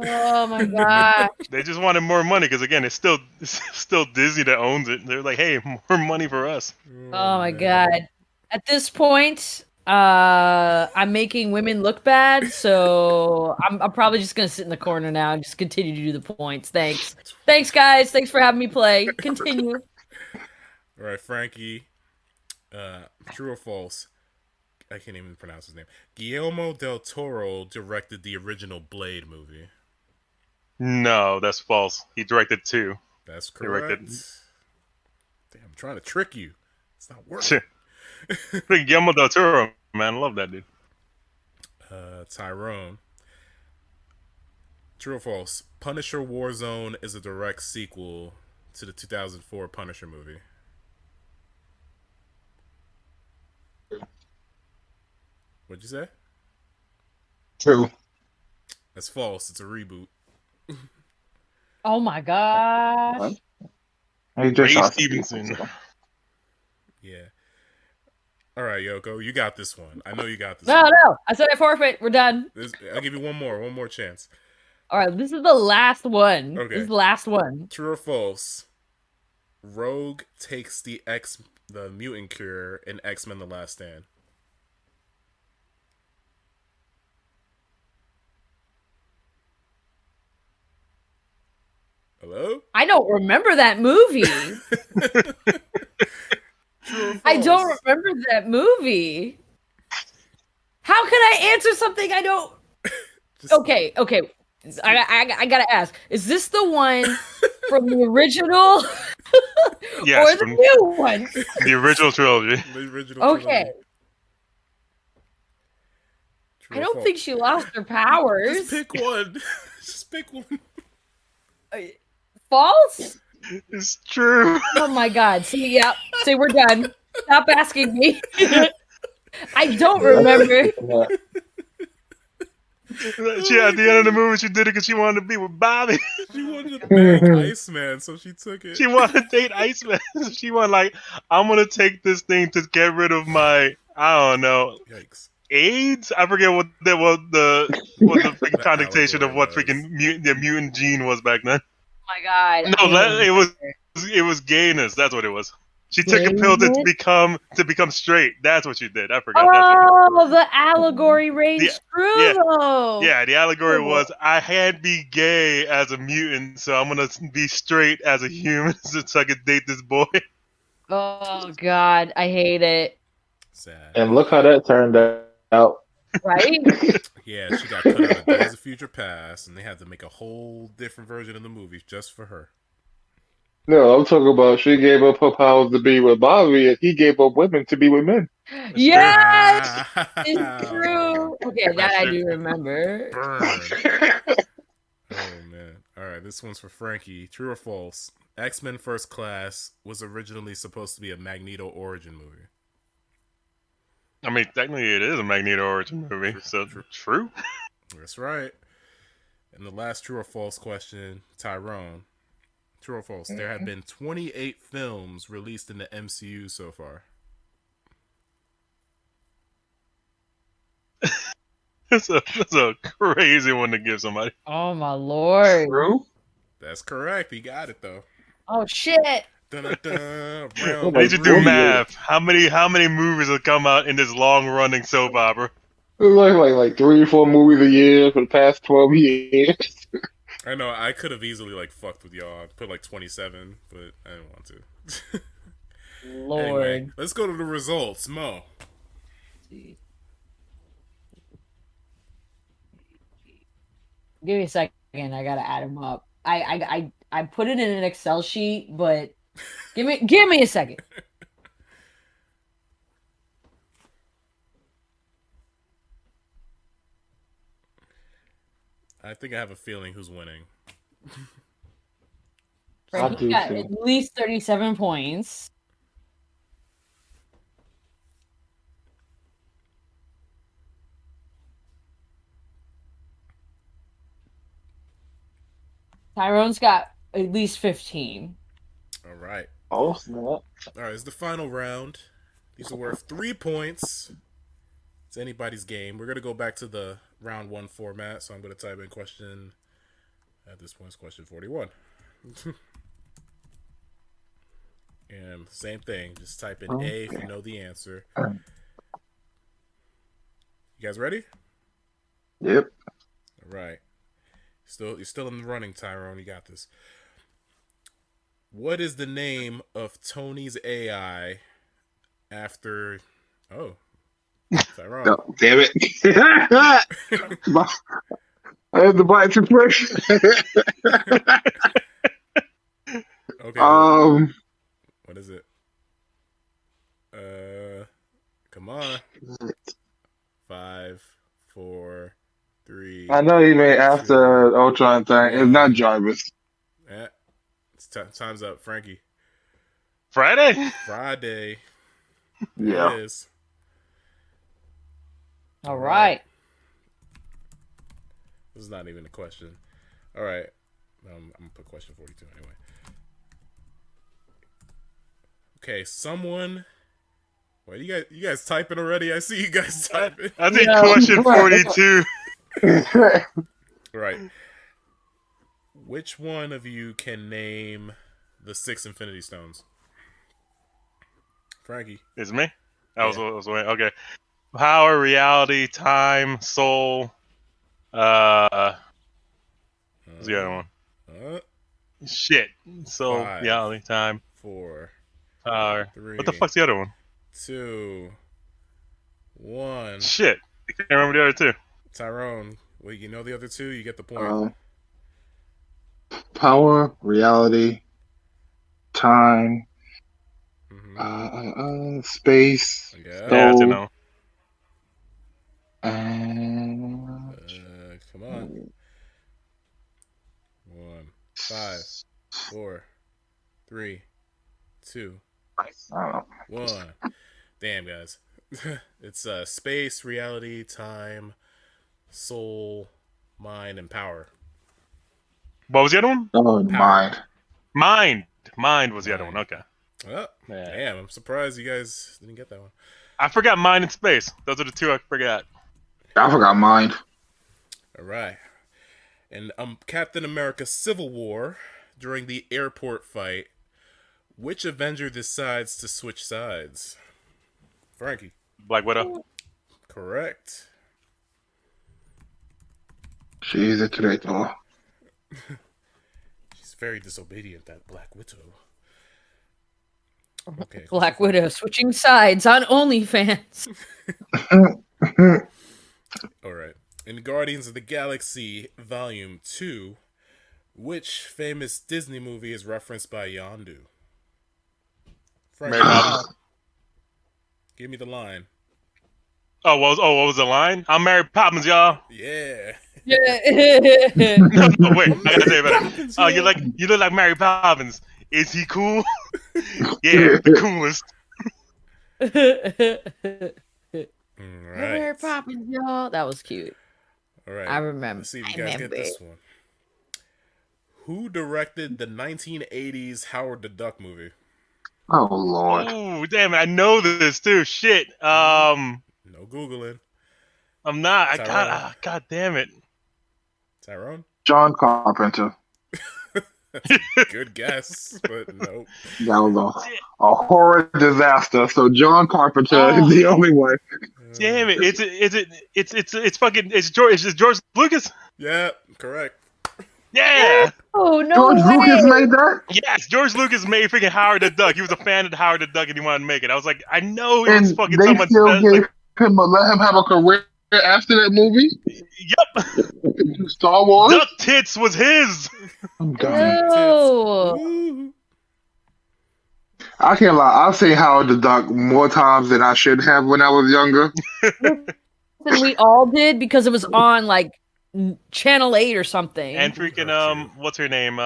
Speaker 3: Oh my God.
Speaker 1: They just wanted more money because again, it's still Disney that owns it. They're like, hey, more money for us.
Speaker 3: Oh my God. At this point, I'm making women look bad, so I'm probably just gonna sit in the corner now and just continue to do the points. Thanks, guys. Thanks for having me play. Continue.
Speaker 2: All right, Frankie. True or false? I can't even pronounce his name. Guillermo del Toro directed the original Blade movie.
Speaker 1: No, that's false. He directed 2.
Speaker 2: That's correct. Damn, I'm trying to trick you. It's not working.
Speaker 1: Guillermo del Toro, man, I love that dude.
Speaker 2: Tyrone. True or false? Punisher Warzone is a direct sequel to the 2004 Punisher movie. What'd you say?
Speaker 4: True.
Speaker 2: That's false. It's a reboot.
Speaker 3: Oh my gosh.
Speaker 4: He just
Speaker 1: Ray
Speaker 4: shot
Speaker 1: Stevenson.
Speaker 2: Yeah. All right, Yoko, you got this one. I know you got this.
Speaker 3: No,
Speaker 2: one.
Speaker 3: no. I said I forfeit. We're done.
Speaker 2: I'll give you one more chance.
Speaker 3: All right, this is the last one.
Speaker 2: Okay.
Speaker 3: This is the last one.
Speaker 2: True or false? Rogue takes the mutant cure in X-Men: The Last Stand. Hello?
Speaker 3: I don't remember that movie. I don't remember that movie. How can I answer something I don't? Okay. I gotta ask: is this the one from the original,
Speaker 1: Yes,
Speaker 3: or the new one?
Speaker 1: The original trilogy.
Speaker 2: The original.
Speaker 3: Okay.
Speaker 2: Trilogy. True
Speaker 3: I
Speaker 2: or
Speaker 3: don't
Speaker 2: false?
Speaker 3: think she lost her powers.
Speaker 2: Just pick one. Just pick one.
Speaker 3: False?
Speaker 1: It's true.
Speaker 3: Oh my god. See, yep. See, we're done. Stop asking me. I don't remember.
Speaker 1: She at the end of the movie, she did it because she wanted to be with Bobby.
Speaker 2: She wanted to bang Iceman, so she took it.
Speaker 1: She wanted to date Iceman. She wanted like, I'm gonna take this thing to get rid of my, I don't know,
Speaker 2: Yikes.
Speaker 1: AIDS. I forget what the freaking connotation of what freaking mutant gene was back then.
Speaker 3: Oh my god.
Speaker 1: No, it was gayness. That's what it was. She took a pill to become straight. That's what she did. I forgot.
Speaker 3: Oh, the allegory rings true, though.
Speaker 1: Yeah, the allegory was I can't be gay as a mutant, so I'm gonna be straight as a human so I could date this boy.
Speaker 3: Oh god, I hate it.
Speaker 2: Sad.
Speaker 4: And look how that turned out.
Speaker 3: Right?
Speaker 2: Yeah, she got put on a Days of Future Past, and they had to make a whole different version of the movie just for her.
Speaker 4: No, I'm talking about she gave up her powers to be with Bobby, and he gave up women to be with men.
Speaker 3: Yes, it's true. Okay, that I do remember.
Speaker 2: Burn. Oh man! All right, this one's for Frankie. True or false? X-Men First Class was originally supposed to be a Magneto origin movie.
Speaker 1: I mean, technically, it is a Magneto origin movie, so true.
Speaker 2: That's right. And the last true or false question, Tyrone. True or false? There have been 28 films released in the MCU so far.
Speaker 1: That's a crazy one to give somebody.
Speaker 3: Oh my lord.
Speaker 4: True?
Speaker 2: That's correct. He got it though.
Speaker 3: Oh shit.
Speaker 2: Dun-dun-dun.
Speaker 1: I need you to do math. How many movies have come out in this long-running soap opera?
Speaker 4: It was like 3 or 4 movies a year for the past 12 years.
Speaker 2: I know, I could have easily fucked with y'all. I put 27, but I didn't want to.
Speaker 3: Lord.
Speaker 2: Anyway, let's go to the results. Mo.
Speaker 3: Give me a second. I gotta add them up. I put it in an Excel sheet, but give me a second.
Speaker 2: I think I have a feeling who's winning.
Speaker 3: Frankie got at least 37 points. Tyrone's got at least 15.
Speaker 2: All right.
Speaker 4: Oh, snap.
Speaker 2: All right, it's the final round. These are worth 3 points. It's anybody's game. We're going to go back to the round 1 format, so I'm going to type in question. At this point, it's question 41. And same thing. Just type in A if you know the answer. You guys ready?
Speaker 4: Yep.
Speaker 2: All right. You're still in the running, Tyrone. You got this. What is the name of Tony's AI after... Oh. Tyrone.
Speaker 4: No, damn it. I had the bite too fresh.
Speaker 2: Okay.
Speaker 4: What
Speaker 2: is it? Come on. 5, 4, 3.
Speaker 4: I know he made after Ultron thing. It's not Jarvis.
Speaker 2: Yeah. Time's up, Frankie.
Speaker 1: Friday.
Speaker 4: Yeah.
Speaker 2: It is.
Speaker 3: All right.
Speaker 2: This is not even a question. All right. I'm gonna put question 42 anyway. Okay, someone. Wait, you guys typing already? I see you guys typing.
Speaker 1: I think question 42.
Speaker 2: Right. Which one of you can name the 6 Infinity Stones? Frankie.
Speaker 1: Is it me? I was waiting. Okay. Power, reality, time, soul. What's the other one? Shit. Soul,
Speaker 2: 5,
Speaker 1: reality, time,
Speaker 2: 4,
Speaker 1: power.
Speaker 2: 3.
Speaker 1: What the fuck's the other one?
Speaker 2: 2, 1.
Speaker 1: Shit. I can't remember the other two.
Speaker 2: Tyrone. Well, you know the other two. You get the point.
Speaker 4: Power, reality, time, space.
Speaker 2: Yeah.
Speaker 1: Yeah, to know.
Speaker 2: Come on. 1, 5, 4, 3, 2, 1. Damn, guys. It's space, reality, time, soul, mind, and power.
Speaker 1: What was the other one?
Speaker 4: Mind.
Speaker 1: Mind was the other one. Okay.
Speaker 2: Oh, damn, I'm surprised you guys didn't get that one.
Speaker 1: I forgot mind and space. Those are the two I forgot.
Speaker 4: I forgot mind.
Speaker 2: All right. In Captain America Civil War, during the airport fight, which Avenger decides to switch sides? Frankie.
Speaker 1: Black Widow.
Speaker 2: Correct.
Speaker 4: She's a traitor.
Speaker 2: She's very disobedient, that Black Widow. Okay.
Speaker 3: Black Widow switching sides on OnlyFans.
Speaker 2: All right. In Guardians of the Galaxy Volume 2, which famous Disney movie is referenced by Yondu?
Speaker 1: Mary Poppins.
Speaker 2: Give me the line.
Speaker 1: What was the line? I'm Mary Poppins, y'all.
Speaker 2: Yeah.
Speaker 3: Yeah.
Speaker 1: No, wait. I gotta say it better. Oh, you look like Mary Poppins. Is he cool? Yeah, the coolest.
Speaker 2: All right.
Speaker 3: Mary Poppins, y'all. That was cute.
Speaker 2: All right.
Speaker 3: I remember.
Speaker 2: Let's see if you guys get this one. Who directed the 1980s Howard the Duck movie?
Speaker 4: Oh, Lord.
Speaker 1: Oh, damn it. I know this, too. Shit.
Speaker 2: No Googling.
Speaker 1: I'm not.
Speaker 2: Tyrone.
Speaker 1: God damn it.
Speaker 2: Tyrone?
Speaker 4: John Carpenter.
Speaker 2: Good guess, but nope.
Speaker 4: That was a horror disaster. So John Carpenter is the only one.
Speaker 1: Damn it! It's fucking George Lucas.
Speaker 2: Yeah, correct.
Speaker 1: Yeah.
Speaker 3: Oh no!
Speaker 4: George Lucas made that.
Speaker 1: Yes, George Lucas made freaking Howard the Duck. He was a fan of Howard the Duck, and he wanted to make it. I was like, I know it was fucking someone.
Speaker 4: Let him have a career after that movie.
Speaker 1: Yep.
Speaker 4: Star Wars.
Speaker 1: Duck Tits was his.
Speaker 3: No.
Speaker 4: I can't lie. I've seen Howard the Duck more times than I should have when I was younger.
Speaker 3: And we all did because it was on like Channel 8 or something.
Speaker 1: And freaking what's her name?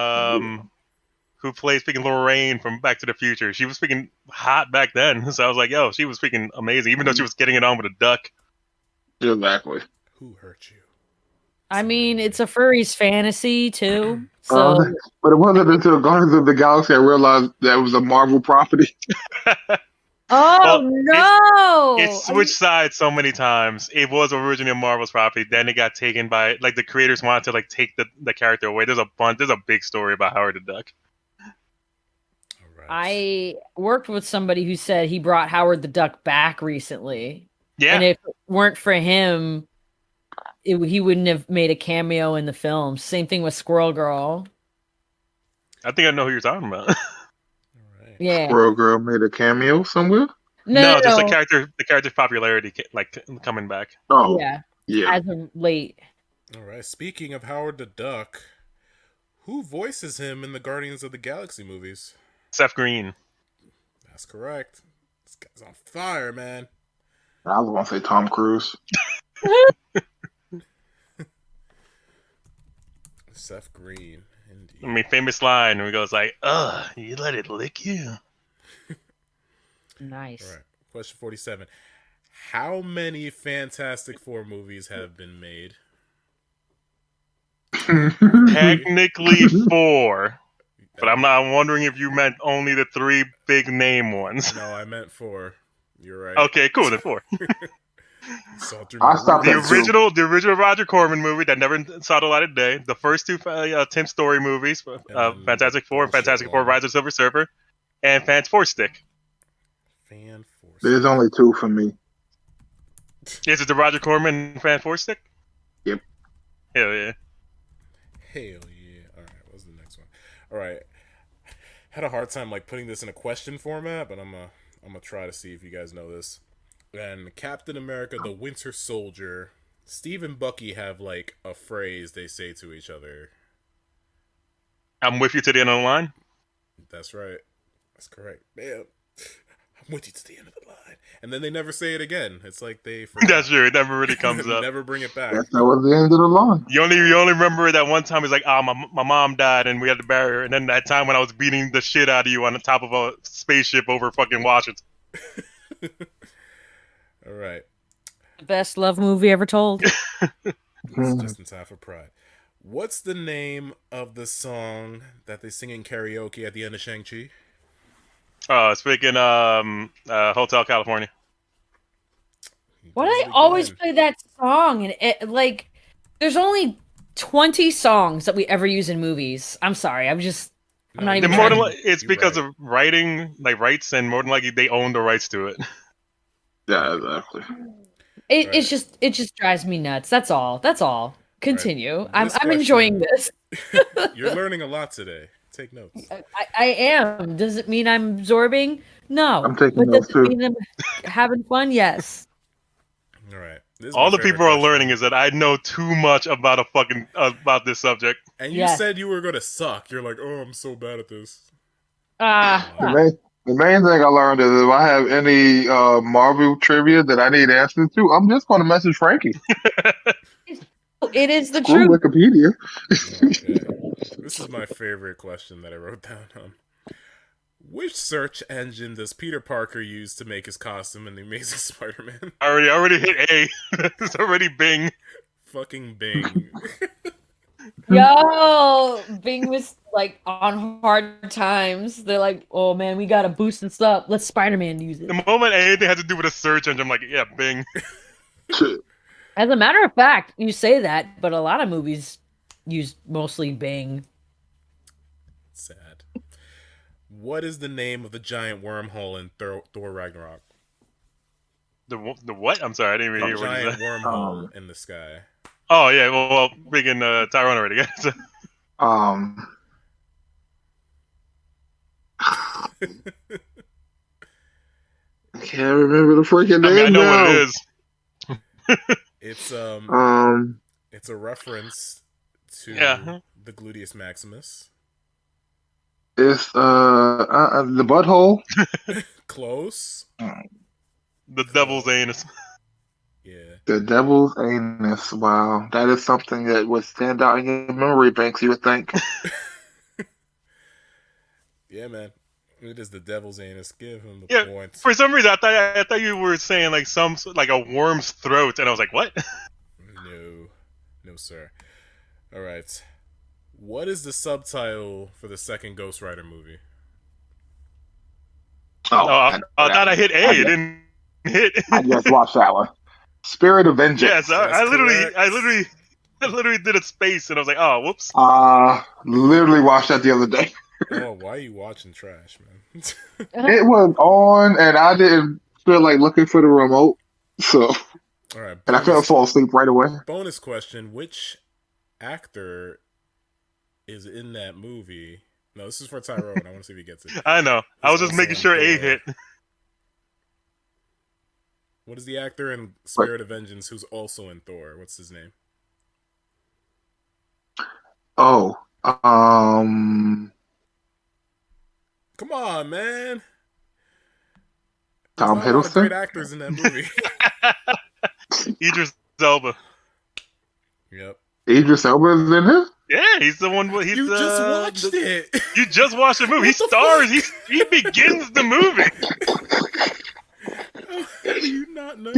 Speaker 1: Who plays freaking Lorraine from Back to the Future? She was freaking hot back then. So I was like, yo, she was freaking amazing, even though she was getting it on with a duck.
Speaker 4: Exactly.
Speaker 2: Who hurt you?
Speaker 3: I mean, it's a furry's fantasy too. So,
Speaker 4: but it wasn't until Guardians of the Galaxy I realized that it was a Marvel property.
Speaker 3: No!
Speaker 1: It switched sides so many times. It was originally a Marvel's property. Then it got taken by the creators wanted to take the character away. There's a big story about Howard the Duck.
Speaker 2: All right.
Speaker 3: I worked with somebody who said he brought Howard the Duck back recently.
Speaker 1: Yeah.
Speaker 3: And if it weren't for him, he wouldn't have made a cameo in the film. Same thing with Squirrel Girl.
Speaker 1: I think I know who you're talking about.
Speaker 2: All right.
Speaker 3: Yeah.
Speaker 4: Squirrel Girl made a cameo somewhere.
Speaker 1: No, just the character's popularity like coming back.
Speaker 4: Oh,
Speaker 3: yeah. As of late.
Speaker 2: All right. Speaking of Howard the Duck, who voices him in the Guardians of the Galaxy movies?
Speaker 1: Seth Green.
Speaker 2: That's correct. This guy's on fire, man.
Speaker 4: I was gonna say Tom Cruise.
Speaker 2: Seth Green, indeed.
Speaker 1: I mean, famous line where he goes like, "Ugh, you let it lick you."
Speaker 3: Nice.
Speaker 2: All right. Question 47. How many Fantastic Four movies have been made?
Speaker 1: Technically 4. But I'm wondering if you meant only the 3 big name ones.
Speaker 2: No, I meant 4. You're right.
Speaker 1: Okay, cool. Then 4.
Speaker 4: I stopped
Speaker 1: the original Roger Corman movie that never saw the light of day. The first 2 Tim Story movies, Fantastic Four, Fantastic Four: Rise of Silver Surfer, and Fan Four Stick.
Speaker 4: There's only 2 for me.
Speaker 1: Is it the Roger Corman Fan Four Stick?
Speaker 4: Yep.
Speaker 1: Hell yeah.
Speaker 2: Hell yeah. All right, what's the next one? All right. Had a hard time like putting this in a question format, but I'm gonna try to see if you guys know this. And Captain America: The Winter Soldier, Steve and Bucky have like a phrase they say to each other.
Speaker 1: I'm with you to the end of the line.
Speaker 2: That's right. That's correct. Man, I'm with you to the end of the line. And then they never say it again. It's like they forgot.
Speaker 1: That's true. It never really comes up.
Speaker 2: Never bring it back.
Speaker 4: That was the end of the line.
Speaker 1: You only remember that one time. It's like, my mom died and we had to bury her. And then that time when I was beating the shit out of you on the top of a spaceship over fucking Washington.
Speaker 2: All right.
Speaker 3: Best love movie ever told.
Speaker 2: It's just in time for Pride. What's the name of the song that they sing in karaoke at the end of Shang-Chi?
Speaker 1: Speaking Hotel California.
Speaker 3: Why do I always play that song? And it, like, there's only 20 songs that we ever use in movies. I'm sorry. I'm not even.
Speaker 1: It's because of rights, and more than likely they own the rights to it.
Speaker 4: Yeah, exactly.
Speaker 3: It just drives me nuts. That's all. Continue. Right. I'm enjoying this.
Speaker 2: You're learning a lot today. Take notes.
Speaker 3: I am. Does it mean I'm absorbing? No.
Speaker 4: I'm taking notes too.
Speaker 3: Does it mean I'm having fun? Yes.
Speaker 2: All right.
Speaker 1: All the people are learning is that I know too much about about this subject.
Speaker 2: And you said you were going to suck. You're like, oh, I'm so bad at this.
Speaker 4: The main thing I learned is if I have any Marvel trivia that I need answers to, I'm just going to message Frankie.
Speaker 3: It is the truth.
Speaker 4: Wikipedia.
Speaker 2: Okay. This is my favorite question that I wrote down. Which search engine does Peter Parker use to make his costume in The Amazing Spider-Man?
Speaker 1: I already hit A. It's already Bing.
Speaker 2: Fucking Bing.
Speaker 3: Yo, Bing was like on hard times. They're like, oh man, we gotta boost and stuff. Let's Spider-Man use it.
Speaker 1: The moment anything has to do with a search engine, I'm like, yeah, Bing.
Speaker 3: As a matter of fact, you say that, but a lot of movies use mostly Bing.
Speaker 2: Sad. What is the name of the giant wormhole in Thor Ragnarok?
Speaker 1: The what? I'm sorry, I didn't even hear what you said.
Speaker 2: Giant wormhole in the sky.
Speaker 1: Oh yeah, well, freaking Tyrone already, guys.
Speaker 4: I can't remember the freaking name.
Speaker 1: I know what it is.
Speaker 2: It's a reference to the Gluteus Maximus.
Speaker 4: It's the butthole.
Speaker 2: Close.
Speaker 1: The devil's anus.
Speaker 2: Yeah.
Speaker 4: The devil's anus. Wow, that is something that would stand out in your memory banks, you would think.
Speaker 2: Yeah, man. It is the devil's anus. Give him the points.
Speaker 1: For some reason, I thought you were saying like a worm's throat, and I was like, what?
Speaker 2: No, sir. All right. What is the subtitle for the second Ghost Rider movie?
Speaker 1: I thought I hit A. It didn't hit.
Speaker 4: I just watched that one. Spirit of Vengeance.
Speaker 1: Yes, I literally did a space, and I was like, oh, whoops.
Speaker 4: Literally watched that the other day.
Speaker 2: Oh, why are you watching trash, man?
Speaker 4: It was on, and I didn't feel like looking for the remote, so.
Speaker 2: All right.
Speaker 4: And I couldn't fall asleep right away.
Speaker 2: Bonus question: which actor is in that movie? No, this is for Tyrone. I want to see if he gets it.
Speaker 1: I know. I was just making sure A hit.
Speaker 2: What is the actor in Spirit of Vengeance who's also in Thor? What's his name?
Speaker 4: Oh,
Speaker 2: Come on, man.
Speaker 4: Tom
Speaker 2: There's not a lot of great
Speaker 4: Hiddleston.
Speaker 2: actors in that movie.
Speaker 1: Idris Elba.
Speaker 2: Yep.
Speaker 4: Idris Elba is in it.
Speaker 1: Yeah, he's the one. He's
Speaker 2: You just watched it.
Speaker 1: You just watched the movie. He stars. He begins the movie.
Speaker 2: How do you not know?
Speaker 4: I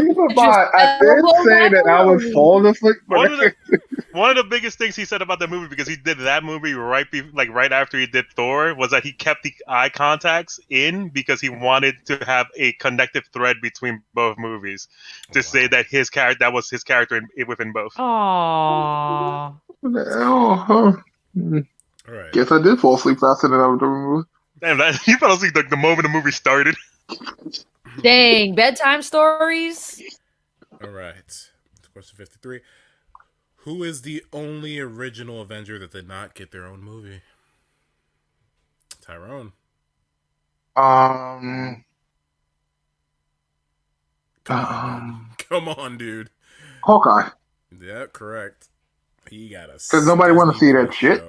Speaker 4: did say that I was falling asleep.
Speaker 1: One of the biggest things he said about that movie, because he did that movie right after he did Thor, was that he kept the eye contacts in because he wanted to have a connective thread between both movies, to say that that was his character within both.
Speaker 3: Aww.
Speaker 4: All
Speaker 2: right.
Speaker 4: Guess I did fall asleep faster than I was doing.
Speaker 1: Damn, you fell asleep the moment the movie started.
Speaker 3: Dang, bedtime stories.
Speaker 2: All right. Question 53. Who is the only original Avenger that did not get their own movie? Tyrone.
Speaker 4: Come
Speaker 2: on, dude.
Speaker 4: Hawkeye.
Speaker 2: Yeah, correct. He got us.
Speaker 4: Because nobody want to see that shit.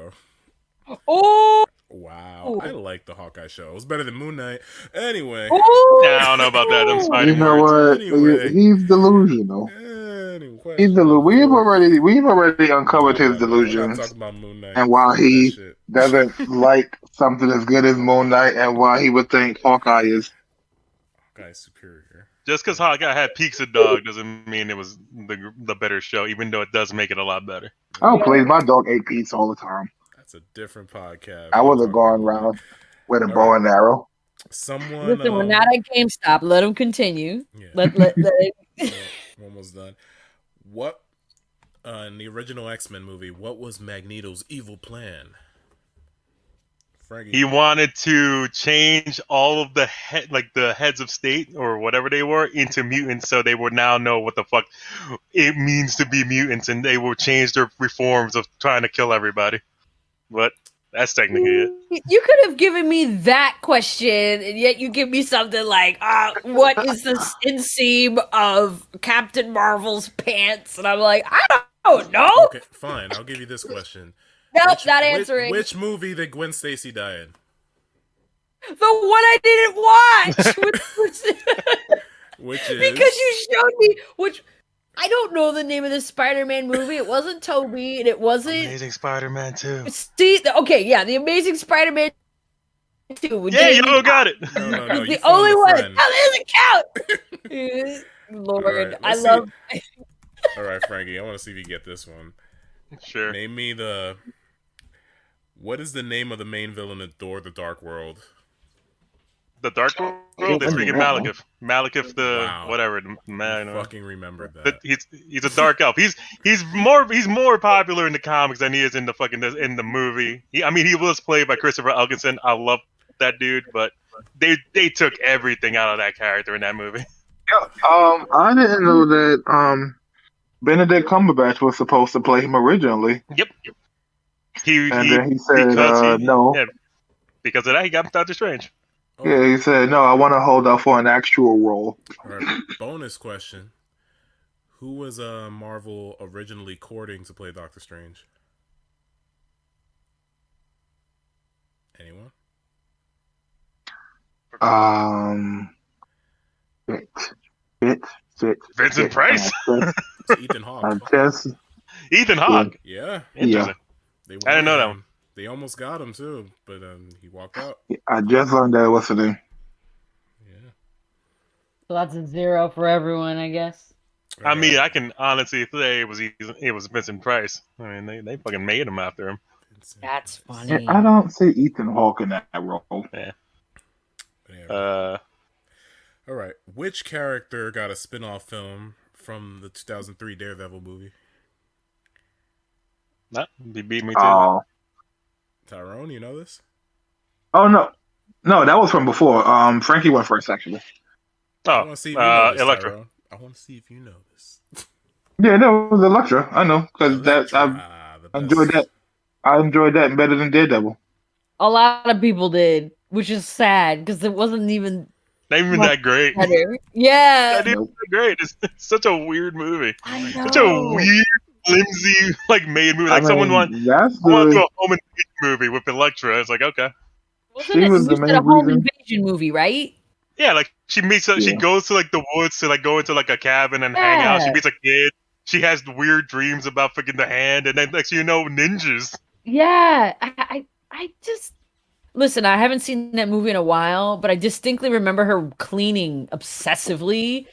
Speaker 3: Oh.
Speaker 2: Wow, I like the Hawkeye show. It was better than Moon Knight. Anyway,
Speaker 1: I don't know about that. I'm
Speaker 4: you know what?
Speaker 2: Anyway.
Speaker 4: He's delusional. He's delusional. We've already uncovered his delusions. And while he doesn't like something as good as Moon Knight, and why he would think Hawkeye is
Speaker 2: superior.
Speaker 1: Just because Hawkeye had Peaks of Dog doesn't mean it was the better show, even though it does make it a lot better.
Speaker 4: Oh, please. My dog ate Pete's all the time.
Speaker 2: That's a different podcast.
Speaker 4: I wasn't going around with a bow and arrow.
Speaker 3: Listen, we're not at GameStop. Let them continue.
Speaker 2: Yeah.
Speaker 3: Let
Speaker 2: almost done. What in the original X-Men movie, what was Magneto's evil plan? Frankie.
Speaker 1: He wanted to change all of the heads of state or whatever they were into mutants, so they would now know what the fuck it means to be mutants, and they will change their reforms of trying to kill everybody. But that's technically it.
Speaker 3: You could have given me that question, and yet you give me something like, what is the inseam of Captain Marvel's pants? And I'm like, I don't know.
Speaker 2: Okay, fine. I'll give you this question.
Speaker 3: Nope, not answering.
Speaker 2: Which movie did Gwen Stacy die in?
Speaker 3: The one I didn't watch.
Speaker 2: Which is?
Speaker 3: Because you showed me, which... I don't know the name of the Spider-Man movie. It wasn't Toby, and it wasn't...
Speaker 1: Amazing Spider-Man 2.
Speaker 3: The Amazing Spider-Man 2.
Speaker 1: Yeah, Yoko got it.
Speaker 2: No,
Speaker 3: the only one. That doesn't count. Lord, right, I love...
Speaker 2: All right, Frankie, I want to see if you get this one.
Speaker 1: Sure.
Speaker 2: Name me what is the name of the main villain in Thor: The Dark World?
Speaker 1: The Dark World is freaking Malekith. Malekith, whatever. Man,
Speaker 2: I fucking remembered that.
Speaker 1: He's a dark elf. He's more popular in the comics than he is in the movie. He was played by Christopher Eccleston. I love that dude, but they took everything out of that character in that movie.
Speaker 4: I didn't know that Benedict Cumberbatch was supposed to play him originally.
Speaker 1: Yep.
Speaker 4: Then he said no.
Speaker 1: Yeah, because of that, he got Doctor Strange.
Speaker 4: Oh. Yeah, he said, no, I want to hold out for an actual role.
Speaker 2: All right, bonus question. Who was Marvel originally courting to play Doctor Strange? Anyone?
Speaker 1: Vincent Price.
Speaker 2: Ethan Hawke.
Speaker 1: Ethan Hawke.
Speaker 2: Yeah.
Speaker 1: Interesting. I didn't know that one.
Speaker 2: They almost got him too, but he walked out.
Speaker 4: I just learned that. What's the name?
Speaker 2: Yeah.
Speaker 3: So that's a 0 for everyone, I guess.
Speaker 1: I mean, I can honestly say it was Vincent Price. I mean, they fucking made him after him.
Speaker 3: That's funny.
Speaker 4: Yeah, I don't see Ethan Hawke in that role.
Speaker 1: Yeah.
Speaker 2: All right. Which character got a spin-off film from the 2003 Daredevil movie?
Speaker 1: He beat me too.
Speaker 2: Tyrone, you know this?
Speaker 4: Oh, no, that was from before. Frankie went first, actually.
Speaker 2: I want to see if you know this,
Speaker 1: Elektra.
Speaker 2: Tyrone. I want to see if you know this.
Speaker 4: Yeah, that was Elektra. I know, because I enjoyed that. I enjoyed that better than Daredevil.
Speaker 3: A lot of people did, which is sad because it wasn't even
Speaker 1: Not even that great.
Speaker 3: Yeah.
Speaker 1: Not even that great. It's such a weird movie.
Speaker 3: I know.
Speaker 1: Such a weird, flimsy, made movie. Like someone want to do a home invasion movie with Elektra. It's like, okay.
Speaker 3: Wasn't it? You said a home invasion movie, right?
Speaker 1: Yeah, like she meets. She goes to the woods to go into a cabin and hang out. She meets a kid. She has weird dreams about fucking the hand, and then next thing you know, ninjas.
Speaker 3: Yeah, I just listen. I haven't seen that movie in a while, but I distinctly remember her cleaning obsessively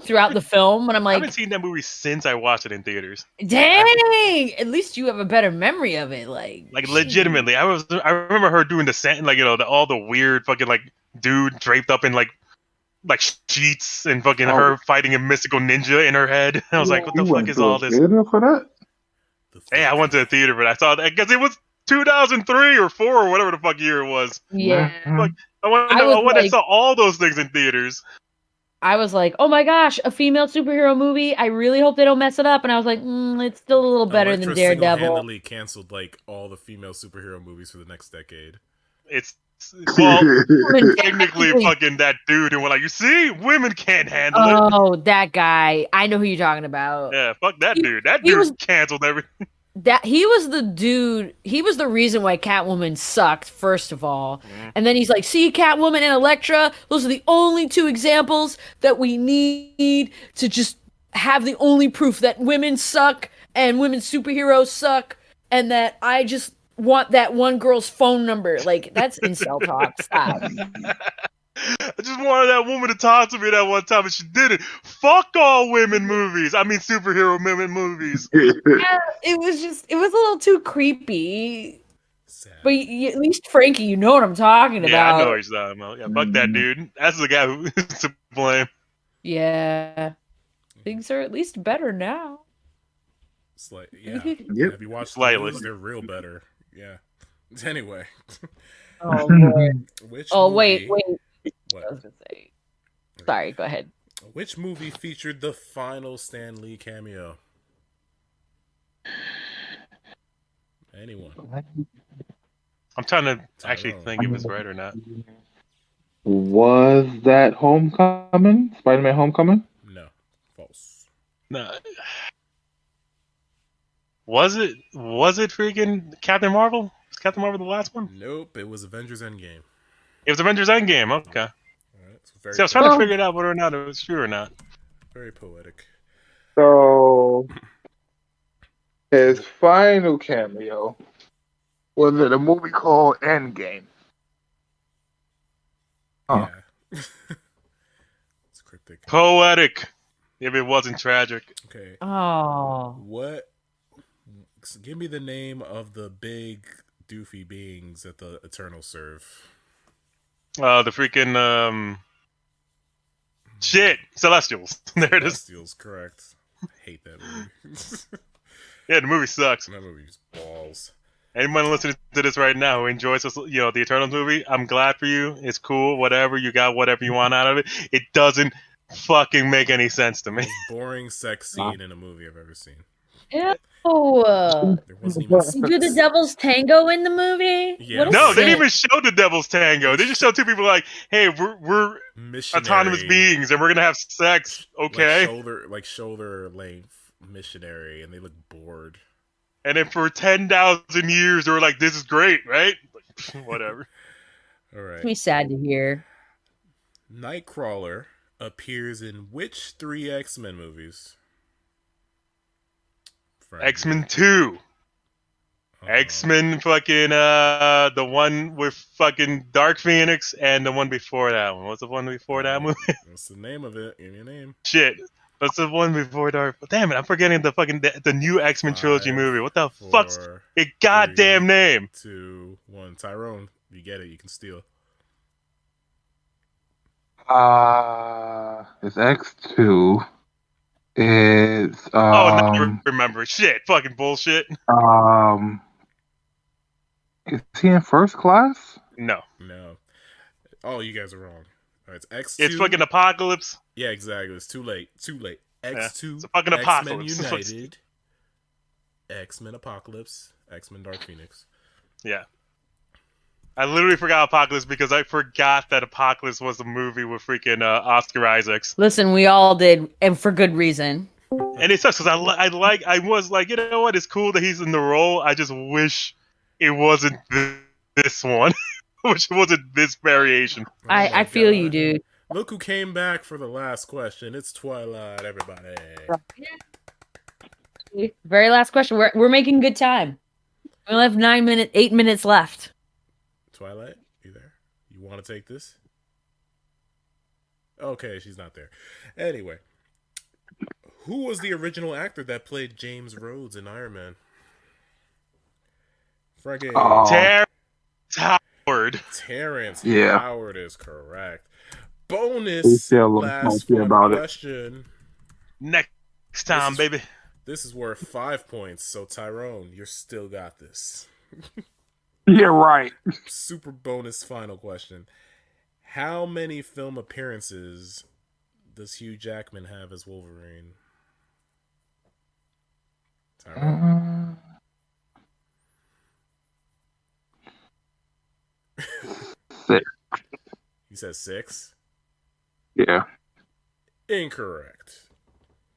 Speaker 3: throughout the film, and I'm like,
Speaker 1: I haven't seen that movie since I watched it in theaters.
Speaker 3: Dang! At least you have a better memory of it, like
Speaker 1: legitimately. I remember her doing the sand, all the weird fucking dude draped up in sheets and fucking her fighting a mystical ninja in her head. I was like, what the fuck is all this?
Speaker 4: For that?
Speaker 1: Hey, I went to the theater, but I saw that because it was 2003 or 4 or whatever the fuck year it was.
Speaker 3: Yeah.
Speaker 1: I saw all those things in theaters.
Speaker 3: I was like, oh my gosh, a female superhero movie. I really hope they don't mess it up. And I was like, it's still a little better than Daredevil.
Speaker 2: Single-handedly canceled all the female superhero movies for the next decade.
Speaker 1: It's technically fucking that dude, and we're like, you see, women can't handle it.
Speaker 3: Oh, that guy. I know who you're talking about.
Speaker 1: Yeah, fuck that dude. That dude canceled everything.
Speaker 3: He was the dude. He was the reason why Catwoman sucked, first of all. And then he's like, see, Catwoman and Elektra, those are the only 2 examples that we need to just have the only proof that women suck and women superheroes suck, and that I just want that one girl's phone number. Like, that's incel talk. Stop.
Speaker 1: I just wanted that woman to talk to me that one time, and she didn't. Fuck all women movies. I mean, superhero women movies.
Speaker 3: Yeah, it was a little too creepy. Sad. But at least Frankie, you know what I'm talking about.
Speaker 1: Yeah, I know what you're talking about. Yeah, fuck that dude. That's the guy who is to blame.
Speaker 3: Yeah, things are at least better now.
Speaker 2: Yeah. Have you watched the movies? They're real better. Yeah. Anyway.
Speaker 3: Oh Lord.
Speaker 2: Wait.
Speaker 3: What? I was gonna say. Sorry, go ahead.
Speaker 2: Which movie featured the final Stan Lee cameo? Anyone?
Speaker 1: I'm trying to actually think if it's right or not.
Speaker 4: Was that Homecoming? Spider-Man Homecoming?
Speaker 2: No. False.
Speaker 1: No. Was it freaking Captain Marvel? Was Captain Marvel the last one?
Speaker 2: Nope, it was Avengers Endgame.
Speaker 1: It was Avengers Endgame, okay.
Speaker 2: Right,
Speaker 1: I was trying to figure it out whether or not it was true or not.
Speaker 2: Very poetic.
Speaker 4: So, his final cameo was in a movie called Endgame.
Speaker 2: Yeah. It's cryptic.
Speaker 1: Poetic. If it wasn't tragic.
Speaker 2: Okay.
Speaker 3: Oh.
Speaker 2: Give me the name of the big doofy beings that the Eternals serve.
Speaker 1: The freaking shit, Celestials. There it is.
Speaker 2: Celestials, correct. I hate that movie.
Speaker 1: Yeah, the movie sucks.
Speaker 2: That movie's balls.
Speaker 1: Anyone listening to this right now who enjoys this, the Eternals movie, I'm glad for you. It's cool. Whatever you got, whatever you want out of it. It doesn't fucking make any sense to me.
Speaker 2: Most boring sex scene in a movie I've ever seen.
Speaker 3: Ew.
Speaker 2: There wasn't even
Speaker 3: Do the Devil's Tango in the movie?
Speaker 2: Yeah.
Speaker 1: No, they didn't even show the Devil's Tango. They just show 2 people like, hey, we're autonomous beings and we're gonna have sex. Okay.
Speaker 2: Shoulder length missionary, and they look bored.
Speaker 1: And then for 10,000 years, they were like, this is great, right? Whatever.
Speaker 2: All right.
Speaker 3: It's me sad to hear.
Speaker 2: Nightcrawler appears in which 3 X-Men movies?
Speaker 1: X-Men 2. X-Men fucking the one with fucking Dark Phoenix and the one before that one. What's the one before that movie?
Speaker 2: What's the name of it? Give me a name.
Speaker 1: Shit. What's the one before Dark? Damn it, I'm forgetting the fucking the new X-Men trilogy movie. What the fuck's a goddamn name?
Speaker 2: 2, 1. Tyrone, you get it. You can steal.
Speaker 4: It's X2. It's
Speaker 1: oh, now I remember. Shit, fucking bullshit.
Speaker 4: Is he in First Class?
Speaker 1: No.
Speaker 2: Oh, you guys are wrong. All right, it's X2.
Speaker 1: It's fucking Apocalypse.
Speaker 2: Yeah, exactly. It's too late. X2.
Speaker 1: Yeah, it's a fucking
Speaker 2: X-Men
Speaker 1: Apocalypse.
Speaker 2: United. X-Men Apocalypse. X-Men Dark Phoenix.
Speaker 1: Yeah. I literally forgot Apocalypse because I forgot that Apocalypse was a movie with freaking Oscar Isaacs.
Speaker 3: Listen, we all did, and for good reason.
Speaker 1: And it sucks because I was like, you know what? It's cool that he's in the role. I just wish it wasn't this one, which wasn't this variation.
Speaker 3: I feel you, dude.
Speaker 2: Look who came back for the last question. It's Twilight, everybody.
Speaker 3: Very last question. We're making good time. We only have 8 minutes left.
Speaker 2: Twilight, you there? You want to take this? Okay, she's not there. Anyway, who was the original actor that played James Rhodes in Iron Man? Frankie.
Speaker 1: Terrence Howard.
Speaker 2: Terrence
Speaker 4: Yeah.
Speaker 2: Howard is correct. Bonus last question.
Speaker 1: Next time, baby.
Speaker 2: This is worth 5 points, so Tyrone, you still got this.
Speaker 7: Yeah, right.
Speaker 2: Super bonus final question. How many film appearances does Hugh Jackman have as Wolverine? Tyrone.
Speaker 7: 6.
Speaker 2: He says 6?
Speaker 7: Yeah.
Speaker 2: Incorrect.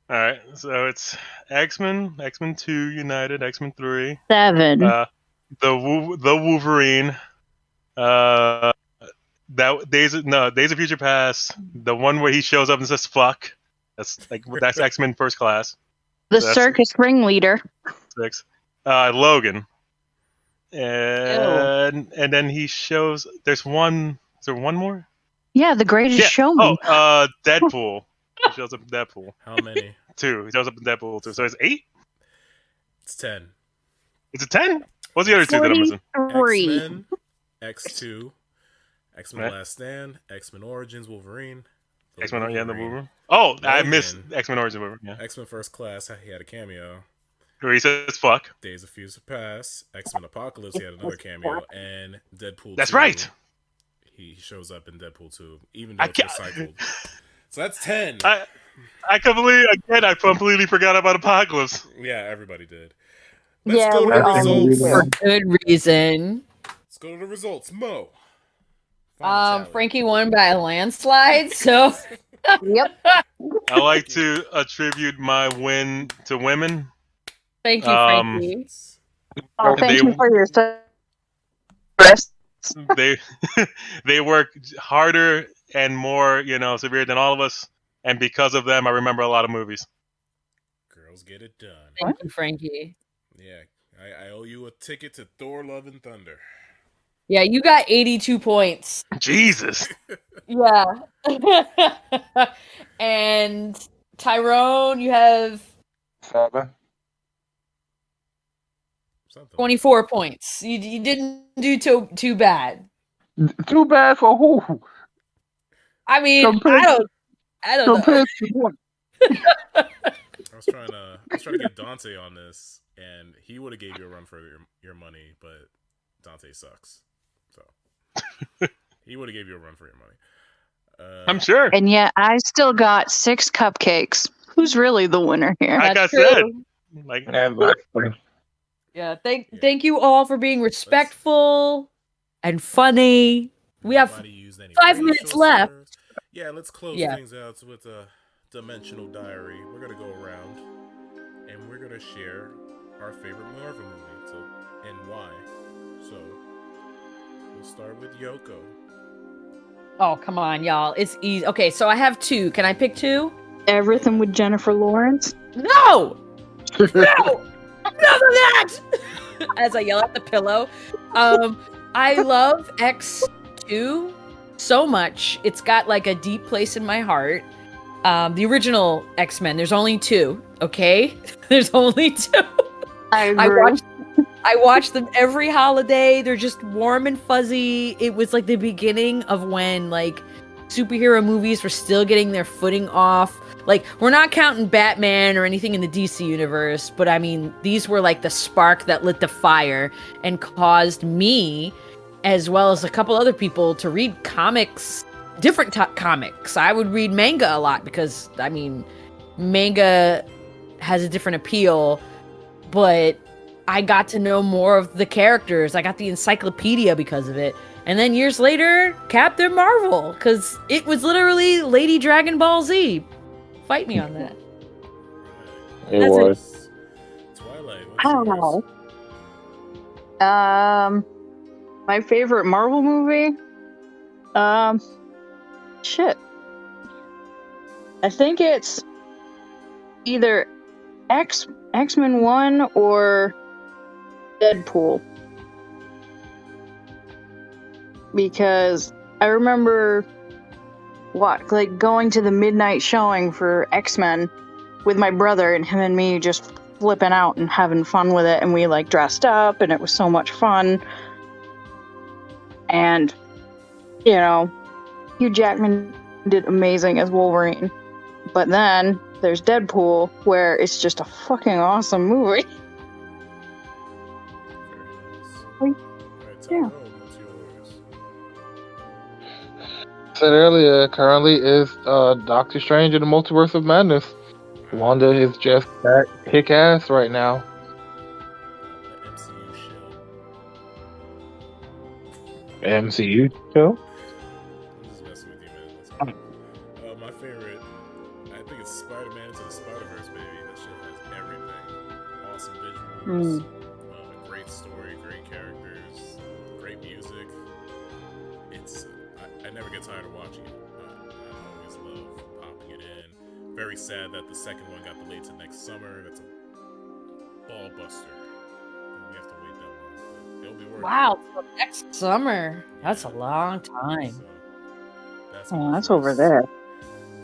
Speaker 1: All right, so it's X-Men, X-Men 2, United, X-Men 3.
Speaker 5: 7.
Speaker 1: The Wolverine. That Days of Future Past. The one where he shows up and says "fuck." That's X-Men First Class.
Speaker 5: The circus ringleader.
Speaker 1: 6. Logan. And then he shows. There's one. Is there one more?
Speaker 5: Yeah, the greatest showman.
Speaker 1: Oh, Deadpool. He shows up in Deadpool.
Speaker 2: How many?
Speaker 1: 2. He shows up in Deadpool 2. So it's 8?
Speaker 2: It's 10.
Speaker 1: Is it 10? What's the other 2 that I'm missing?
Speaker 2: X-Men, X2, X-Men Last Stand, X-Men Origins, Wolverine.
Speaker 1: X-Men, the Wolverine. Oh, Logan. I missed X-Men Origins Wolverine. Yeah.
Speaker 2: X-Men First Class, he had a cameo.
Speaker 1: Where he says "fuck."
Speaker 2: Days of Future Past, X-Men Apocalypse, he had another cameo, and Deadpool.
Speaker 1: That's
Speaker 2: 2,
Speaker 1: right.
Speaker 2: He shows up in Deadpool 2, even though it's recycled. So that's 10.
Speaker 1: I completely forgot about Apocalypse.
Speaker 2: Yeah, everybody did.
Speaker 5: Let's
Speaker 2: go to the results.
Speaker 3: For good reason.
Speaker 2: Let's go to the results. Mo.
Speaker 3: Frankie won by a landslide, so.
Speaker 5: Yep.
Speaker 1: I like to attribute my win to women.
Speaker 3: Thank you, Frankie.
Speaker 5: Thank you for your service.
Speaker 1: They work harder and more, severe than all of us, and because of them, I remember a lot of movies.
Speaker 2: Girls get it done.
Speaker 3: Thank you, Frankie.
Speaker 2: Yeah, I owe you a ticket to Thor: Love and Thunder.
Speaker 3: Yeah, you got 82 points.
Speaker 1: Jesus.
Speaker 3: Yeah. And Tyrone, you have
Speaker 7: 7.
Speaker 3: 24 points. You didn't do too bad.
Speaker 7: Too bad for who?
Speaker 3: I mean, I don't know.
Speaker 7: To what?
Speaker 2: I was trying to get Dante on this, and he would have gave you a run for your money, but Dante sucks. So he would have gave you a run for your money.
Speaker 1: I'm sure.
Speaker 5: And yet I still got 6 cupcakes. Who's really the winner here?
Speaker 1: Like I said.
Speaker 3: Yeah, thank you all for being respectful and funny. We have 5 minutes left.
Speaker 2: Yeah, let's close things out with a dimensional diary. We're gonna go around and we're gonna share our favorite Marvel movie and why. So we'll start with Yoko.
Speaker 3: Oh, come on, y'all. It's easy. Okay, so I have 2. Can I pick 2?
Speaker 5: Everything with Jennifer Lawrence?
Speaker 3: No! No! None of that! As I yell at the pillow. I love X2 so much. It's got like a deep place in my heart. The original X-Men, there's only 2, okay? There's only 2.
Speaker 5: I agree.
Speaker 3: I watch them every holiday. They're just warm and fuzzy. It was like the beginning of when like superhero movies were still getting their footing off. Like, we're not counting Batman or anything in the DC universe, but I mean, these were like the spark that lit the fire and caused me, as well as a couple other people, to read comics, different comics. I would read manga a lot because, I mean, manga has a different appeal, but I got to know more of the characters. I got the encyclopedia because of it. And then years later, Captain Marvel, because it was literally Lady Dragon Ball Z. Fight me on that.
Speaker 7: It was.
Speaker 2: Twilight.
Speaker 5: I don't know. My favorite Marvel movie? Shit. I think it's either X-Men 1 or Deadpool. Because I remember going to the midnight showing for X-Men with my brother, and him and me just flipping out and having fun with it, and we dressed up, and it was so much fun. And Hugh Jackman did amazing as Wolverine. But then there's Deadpool, where it's just a fucking awesome movie. Yeah.
Speaker 7: Said earlier, currently is Doctor Strange in the Multiverse of Madness. Wanda is just that kick ass right now. MCU show?
Speaker 2: I'm just messing with you, man. My favorite, I think it's Spider-Man Into the Spider-Verse, baby. That shit has everything. Awesome visuals, great story, great characters, great music. I never get tired of watching it. I always love popping it in. Very sad that the second one got delayed to next summer. That's a ball buster. We have to wait that long. But it'll be worth it.
Speaker 3: Wow, so next summer. That's a long time.
Speaker 2: So,
Speaker 5: That's over there.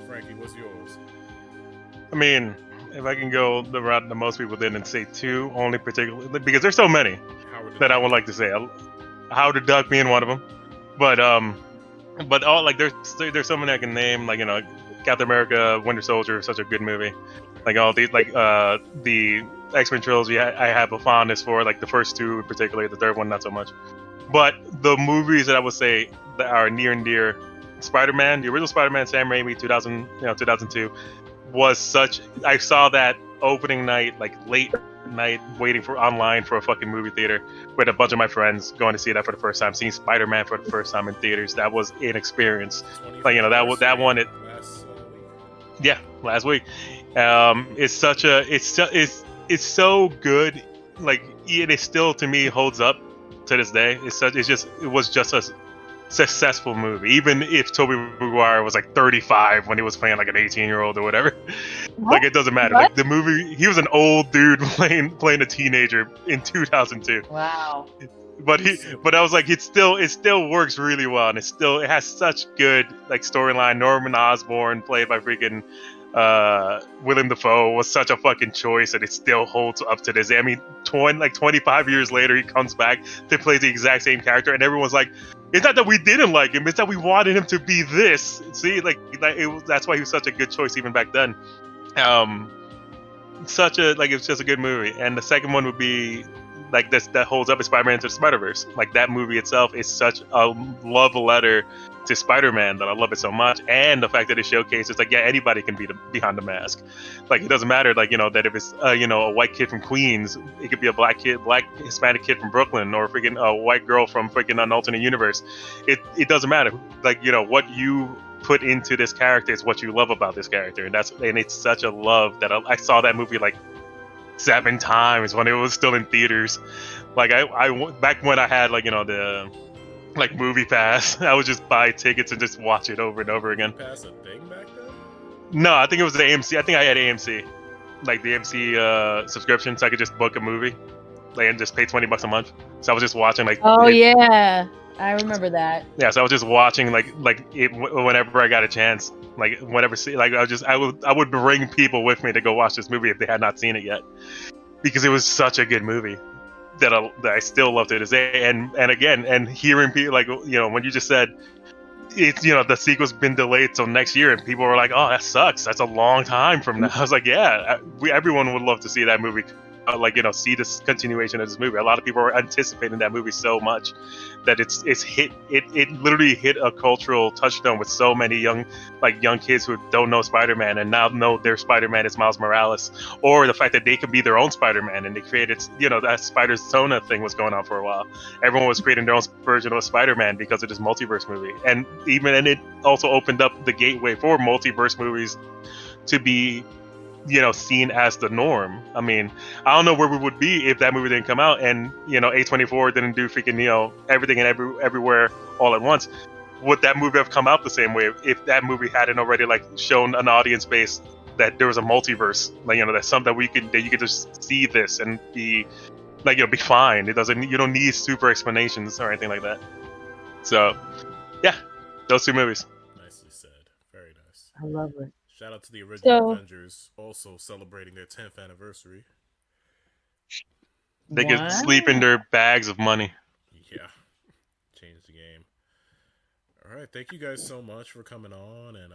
Speaker 2: Frankie, what's yours?
Speaker 1: I mean, if I can go the route that most people did and say two, only particularly because there's so many that I would like to say. Howard the Duck being one of them, but all there's so many I can name, Captain America, Winter Soldier, such a good movie. All these the X-Men trilogy, I have a fondness for, the first two in particular, the third one not so much. But the movies that I would say that are near and dear, Spider-Man, the original Spider-Man, Sam Raimi, 2002, was such. I saw that opening night, late night, waiting online for a fucking movie theater with a bunch of my friends, going to see that for the first time, seeing Spider-Man for the first time in theaters. That was an experience. That one. Last week. It's so good. It still to me holds up to this day. It was just a successful movie, even if Toby Maguire was 35 when he was playing an 18-year-old or whatever. It doesn't matter. The movie, he was an old dude playing a teenager in 2002.
Speaker 3: Wow.
Speaker 1: But I was it still works really well, and it has such good storyline. Norman Osborn, played by freaking Willem Dafoe, was such a fucking choice, and it still holds up to this day. I mean, 25 years later, he comes back to play the exact same character, and everyone's like, it's not that we didn't like him, it's that we wanted him to be this. See, that's why he was such a good choice even back then. It's just a good movie. And the second one would be this, that holds up, is Spider-Man Into the Spider-Verse. That movie itself is such a love letter to Spider-Man that I love it so much. And the fact that it showcases anybody can be behind the mask. It doesn't matter that if it's a white kid from Queens, it could be a black Hispanic kid from Brooklyn, or freaking a white girl from freaking an alternate universe. It doesn't matter. What you put into this character is what you love about this character, and it's such a love that I saw that movie 7 times when it was still in theaters. I back when I had the Movie Pass, I would just buy tickets and just watch it over and over again.
Speaker 2: Pass a thing back then?
Speaker 1: No, I think it was the AMC. I think I had AMC, the AMC subscription, so I could just book a movie, and just pay $20 a month. So I was just watching
Speaker 3: yeah, I remember that.
Speaker 1: Yeah, so I was just watching it whenever I got a chance. I would bring people with me to go watch this movie if they had not seen it yet, because it was such a good movie that I still love to this day. And again, and hearing people when you just said it's the sequel's been delayed till next year, and people were like, oh, that sucks, that's a long time from now. I was like, yeah, everyone would love to see that movie see this continuation of this movie. A lot of people are anticipating that movie so much that it literally hit a cultural touchstone with so many young kids who don't know Spider-Man and now know their Spider-Man is Miles Morales, or the fact that they could be their own Spider-Man, and they created, that Spider-Sona thing was going on for a while. Everyone was creating their own version of Spider-Man because of this multiverse movie, and it also opened up the gateway for multiverse movies to be seen as the norm. I mean, I don't know where we would be if that movie didn't come out and A24 didn't do freaking everything and everywhere all at once. Would that movie have come out the same way if that movie hadn't already shown an audience base that there was a multiverse, that's something that you could just see this and be be fine. You don't need super explanations or anything like that. So yeah, those two movies.
Speaker 2: Nicely said. Very nice.
Speaker 3: I love it.
Speaker 2: Shout out to the original Avengers, also celebrating their 10th anniversary.
Speaker 1: They could sleep in their bags of money.
Speaker 2: Yeah. Change the game. All right. Thank you guys so much for coming on and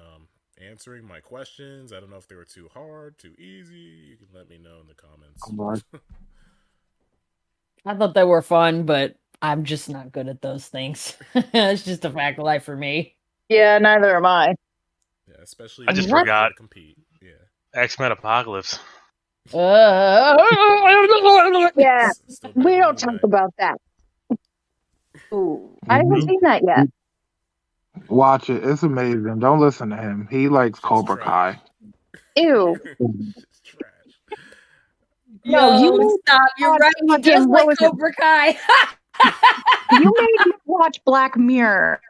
Speaker 2: answering my questions. I don't know if they were too hard, too easy. You can let me know in the comments.
Speaker 3: I thought they were fun, but I'm just not good at those things. It's just a fact of life for me.
Speaker 5: Yeah, neither am I.
Speaker 2: Yeah, especially
Speaker 1: I just forgot.
Speaker 2: To compete. Yeah.
Speaker 1: X-Men Apocalypse.
Speaker 5: Yeah, we don't talk about that. Ooh, I haven't seen that yet.
Speaker 7: Watch it. It's amazing. Don't listen to him. He likes Cobra Kai.
Speaker 5: Ew.
Speaker 2: It's trash.
Speaker 5: No, you
Speaker 3: stop. You're right. He does like Cobra Kai.
Speaker 5: You made me watch Black Mirror.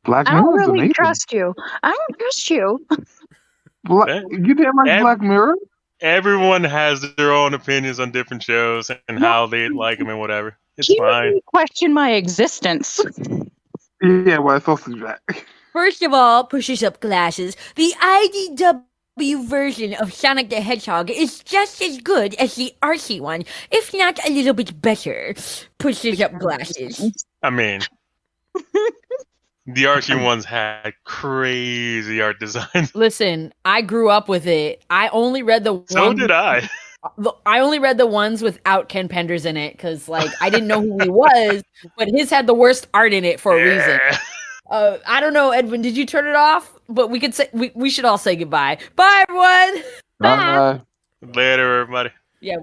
Speaker 7: Black
Speaker 5: I
Speaker 7: Mirror
Speaker 5: don't
Speaker 7: is
Speaker 5: really
Speaker 7: amazing.
Speaker 5: trust you. I don't trust you.
Speaker 7: You didn't like Black Mirror?
Speaker 1: Everyone has their own opinions on different shows and how they like them and whatever. It's
Speaker 5: He
Speaker 1: fine.
Speaker 5: made me question my existence.
Speaker 7: Yeah, well, it's supposed to do that.
Speaker 3: First of all, pushes up glasses. The IDW version of Sonic the Hedgehog is just as good as the RC one, if not a little bit better. Pushes up glasses.
Speaker 1: I mean, the RC ones had crazy art designs.
Speaker 3: Listen, I grew up with it. I only read the
Speaker 1: So did I.
Speaker 3: I only read the ones without Ken Penders in it because, I didn't know who he was, but his had the worst art in it for a reason. I don't know, Edwin. Did you turn it off? But we could say we should all say goodbye. Bye, everyone.
Speaker 7: Bye.
Speaker 1: Later, everybody.
Speaker 3: Yeah,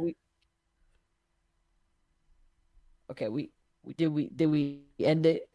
Speaker 3: Okay, did we end it?